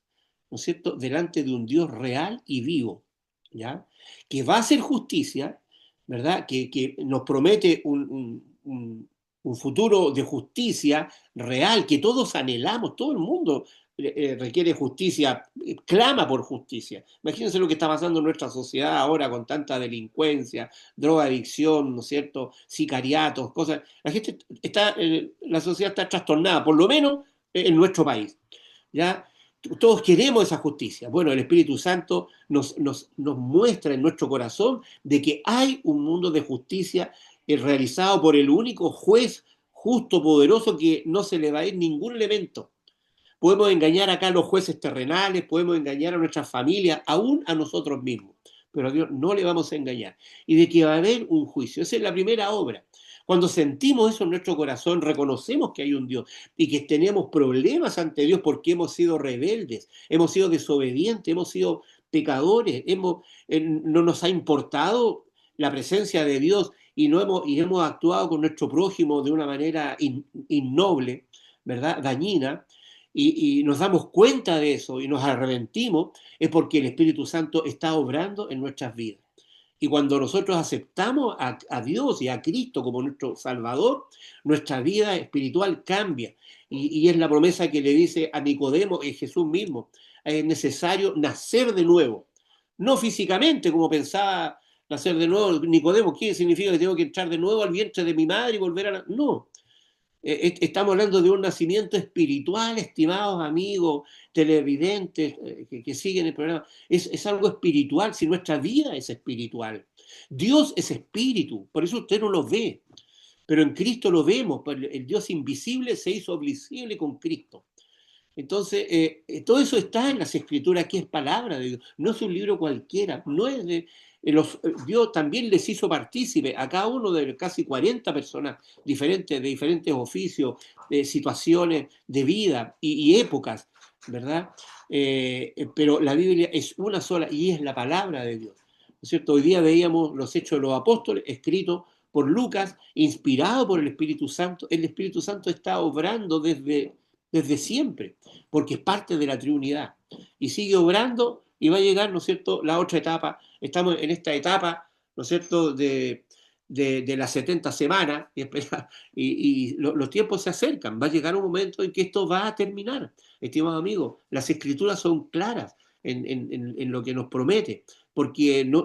¿no es cierto?, delante de un Dios real y vivo, ¿ya? Que va a hacer justicia, ¿verdad? Que nos promete un futuro de justicia real, que todos anhelamos, todo el mundo requiere justicia, clama por justicia. Imagínense lo que está pasando en nuestra sociedad ahora con tanta delincuencia, drogadicción, ¿no es cierto?, sicariatos, cosas. La sociedad está trastornada, por lo menos en nuestro país. ¿Ya? Todos queremos esa justicia. Bueno, el Espíritu Santo nos muestra en nuestro corazón de que hay un mundo de justicia realizado por el único juez justo, poderoso, que no se le va a ir ningún elemento. Podemos engañar acá a los jueces terrenales, podemos engañar a nuestras familias, aún a nosotros mismos, pero a Dios no le vamos a engañar. Y de que va a haber un juicio, esa es la primera obra. Cuando sentimos eso en nuestro corazón, reconocemos que hay un Dios y que tenemos problemas ante Dios porque hemos sido rebeldes, hemos sido desobedientes, hemos sido pecadores, no nos ha importado la presencia de Dios y hemos actuado con nuestro prójimo de una manera innoble, ¿verdad? Dañina, y nos damos cuenta de eso y nos arrepentimos, es porque el Espíritu Santo está obrando en nuestras vidas. Y cuando nosotros aceptamos a Dios y a Cristo como nuestro Salvador, nuestra vida espiritual cambia. Y es la promesa que le dice a Nicodemo, es Jesús mismo, es necesario nacer de nuevo. No físicamente, como pensaba nacer de nuevo Nicodemo, ¿qué significa que tengo que entrar de nuevo al vientre de mi madre y volver a... No, estamos hablando de un nacimiento espiritual, estimados amigos, televidentes que siguen el programa. Es algo espiritual, si nuestra vida es espiritual. Dios es espíritu, por eso usted no lo ve, pero en Cristo lo vemos. El Dios invisible se hizo visible con Cristo. Entonces, todo eso está en las escrituras, que es palabra de Dios, no es un libro cualquiera, no es de... Dios también les hizo partícipe a cada uno de casi 40 personas diferentes, de diferentes oficios, de situaciones de vida y épocas, ¿verdad? Pero la Biblia es una sola y es la palabra de Dios, ¿no es cierto? Hoy día veíamos los Hechos de los Apóstoles escritos por Lucas, inspirado por el Espíritu Santo. El Espíritu Santo está obrando desde siempre, porque es parte de la Trinidad. Y sigue obrando y va a llegar, ¿no es cierto?, la otra etapa. Estamos en esta etapa, ¿no es cierto?, de las 70 semanas y los tiempos se acercan. Va a llegar un momento en que esto va a terminar. Estimados amigos, las escrituras son claras en lo que nos promete, porque no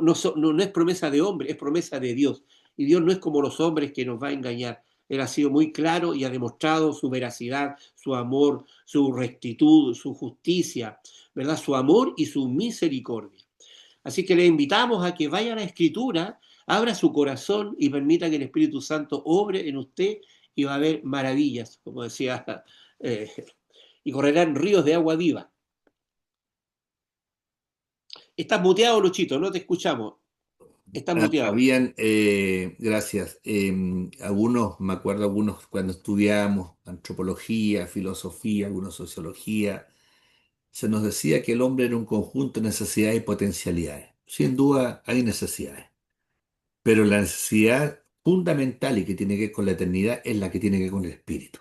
es promesa de hombre, es promesa de Dios. Y Dios no es como los hombres que nos va a engañar. Él ha sido muy claro y ha demostrado su veracidad, su amor, su rectitud, su justicia, ¿verdad? Su amor y su misericordia. Así que le invitamos a que vaya a la Escritura, abra su corazón y permita que el Espíritu Santo obre en usted y va a haber maravillas, como decía, eh, y correrán ríos de agua viva. Estás muteado, Luchito, no te escuchamos. Estás muteado. Habían, gracias, algunos, me acuerdo algunos cuando estudiábamos antropología, filosofía, algunos sociología, se nos decía que el hombre era un conjunto de necesidades y potencialidades. Sin duda hay necesidades, pero la necesidad fundamental y que tiene que ver con la eternidad es la que tiene que ver con el espíritu.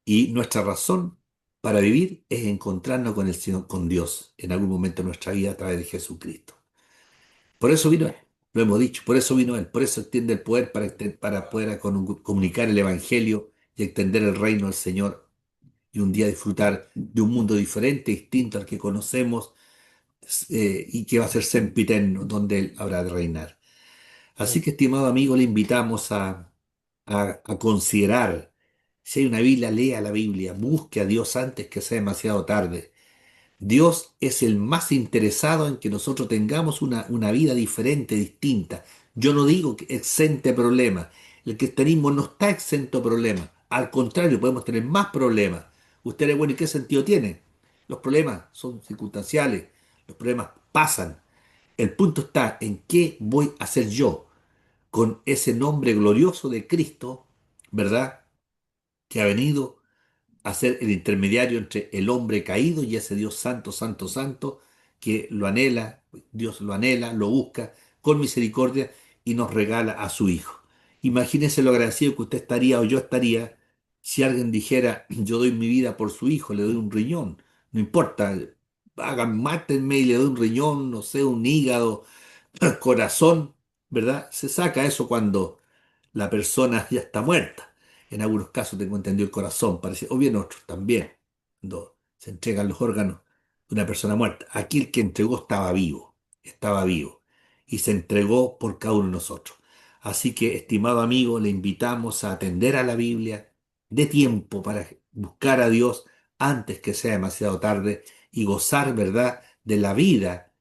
Y nuestra razón para vivir es encontrarnos con el Señor, con Dios, en algún momento de nuestra vida a través de Jesucristo. Por eso vino Él, lo hemos dicho, por eso vino Él, por eso extiende el poder para poder comunicar el Evangelio y extender el reino del Señor y un día disfrutar de un mundo diferente, distinto al que conocemos y que va a ser sempiterno, donde Él habrá de reinar. Así que, estimado amigo, le invitamos a considerar, si hay una Biblia, lea la Biblia, busque a Dios antes que sea demasiado tarde. Dios es el más interesado en que nosotros tengamos una vida diferente, distinta. Yo no digo que exente problemas. El cristianismo no está exento de problemas. Al contrario, podemos tener más problemas. Usted es bueno, ¿y qué sentido tiene? Los problemas son circunstanciales. Los problemas pasan. El punto está en qué voy a hacer yo con ese nombre glorioso de Cristo, ¿verdad? Que ha venido a ser el intermediario entre el hombre caído y ese Dios santo, santo, santo, que lo anhela, Dios lo anhela, lo busca con misericordia y nos regala a su Hijo. Imagínese lo agradecido que usted estaría o yo estaría si alguien dijera, yo doy mi vida por su Hijo, le doy un riñón, no importa, hagan, mátenme y le doy un riñón, no sé, un hígado, corazón, ¿verdad? Se saca eso cuando la persona ya está muerta. En algunos casos tengo entendido el corazón, parece, o bien otros también, cuando se entregan los órganos de una persona muerta. Aquí el que entregó estaba vivo, y se entregó por cada uno de nosotros. Así que, estimado amigo, le invitamos a atender a la Biblia de tiempo para buscar a Dios antes que sea demasiado tarde y gozar, ¿verdad?, de la vida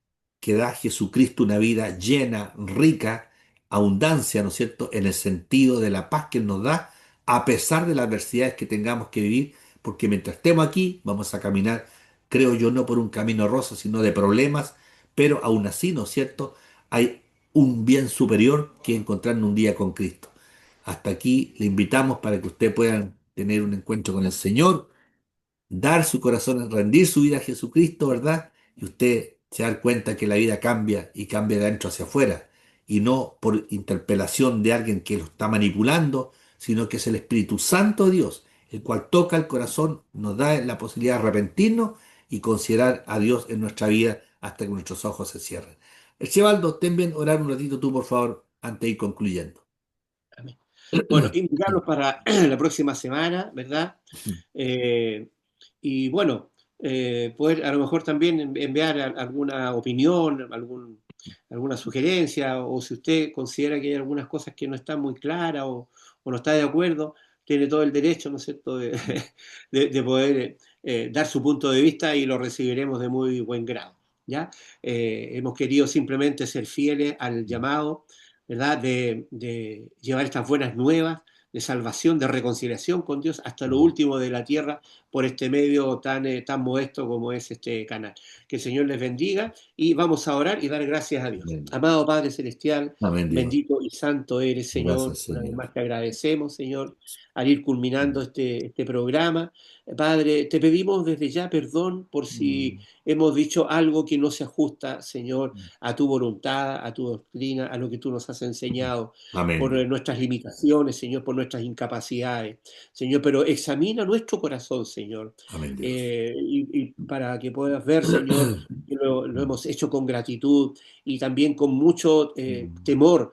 que da Jesucristo, una vida llena, rica, abundancia, ¿no es cierto?, en el sentido de la paz que Él nos da a pesar de las adversidades que tengamos que vivir, porque mientras estemos aquí vamos a caminar, creo yo, no por un camino rosa, sino de problemas, pero aún así, ¿no es cierto? Hay un bien superior que encontrarnos un día con Cristo. Hasta aquí le invitamos para que usted pueda tener un encuentro con el Señor, dar su corazón, rendir su vida a Jesucristo, ¿verdad? Y usted se da cuenta que la vida cambia y cambia de adentro hacia afuera, y no por interpelación de alguien que lo está manipulando, sino que es el Espíritu Santo de Dios, el cual toca el corazón, nos da la posibilidad de arrepentirnos y considerar a Dios en nuestra vida hasta que nuestros ojos se cierren. Echevaldo, ten bien orar un ratito tú, por favor, antes de ir concluyendo. Amén. Bueno, invitarlos para la próxima semana, ¿verdad? Eh, y bueno, poder a lo mejor también enviar alguna opinión, alguna sugerencia, o si usted considera que hay algunas cosas que no están muy claras o no está de acuerdo, tiene todo el derecho, ¿no es cierto?, de, de poder dar su punto de vista y lo recibiremos de muy buen grado, ¿ya? Hemos querido simplemente ser fieles al llamado, ¿verdad?, de llevar estas buenas nuevas de salvación, de reconciliación con Dios hasta lo último de la tierra por este medio tan modesto como es este canal. Que el Señor les bendiga y vamos a orar y dar gracias a Dios. Amén. Amado Padre Celestial, Amén, Dios. bendito y santo eres, Señor. Gracias, Una vez Señor. más te agradecemos, Señor, al ir culminando este programa. Padre, te pedimos desde ya perdón por si Mm. hemos dicho algo que no se ajusta, Señor, a tu voluntad, a tu doctrina, a lo que tú nos has enseñado, Amén, por Dios. nuestras limitaciones, Señor, por nuestras incapacidades, Señor, pero examina nuestro corazón, Señor, Amén, Dios. y para que puedas ver, Señor, que lo hemos hecho con gratitud y también con mucho temor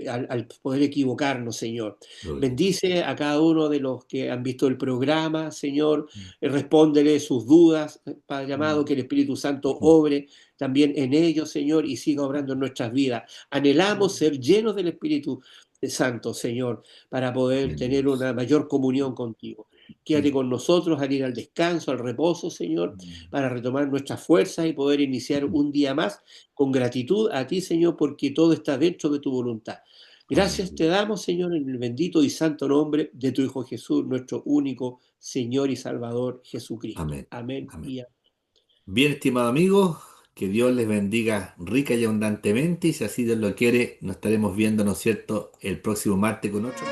al poder equivocarnos, Señor. Gloria. Bendice a cada uno de los que han visto el programa, Señor, respóndele sus dudas, Padre amado, que el Espíritu Santo obre también en ellos, Señor, y siga obrando en nuestras vidas. Anhelamos ser llenos del Espíritu Santo, Señor, para poder Amén, tener Dios. una mayor comunión contigo. Quédate con nosotros al ir al descanso, al reposo, Señor, para retomar nuestras fuerzas y poder iniciar un día más con gratitud a ti, Señor, porque todo está dentro de tu voluntad. Amén, Gracias te Dios. damos, Señor, en el bendito y santo nombre de tu Hijo Jesús, nuestro único Señor y Salvador Jesucristo. Amén. Amén Amén. y amén. Bien, estimado amigo, que Dios les bendiga rica y abundantemente y si así Dios lo quiere, nos estaremos viendo, ¿no es cierto?, el próximo martes con otro.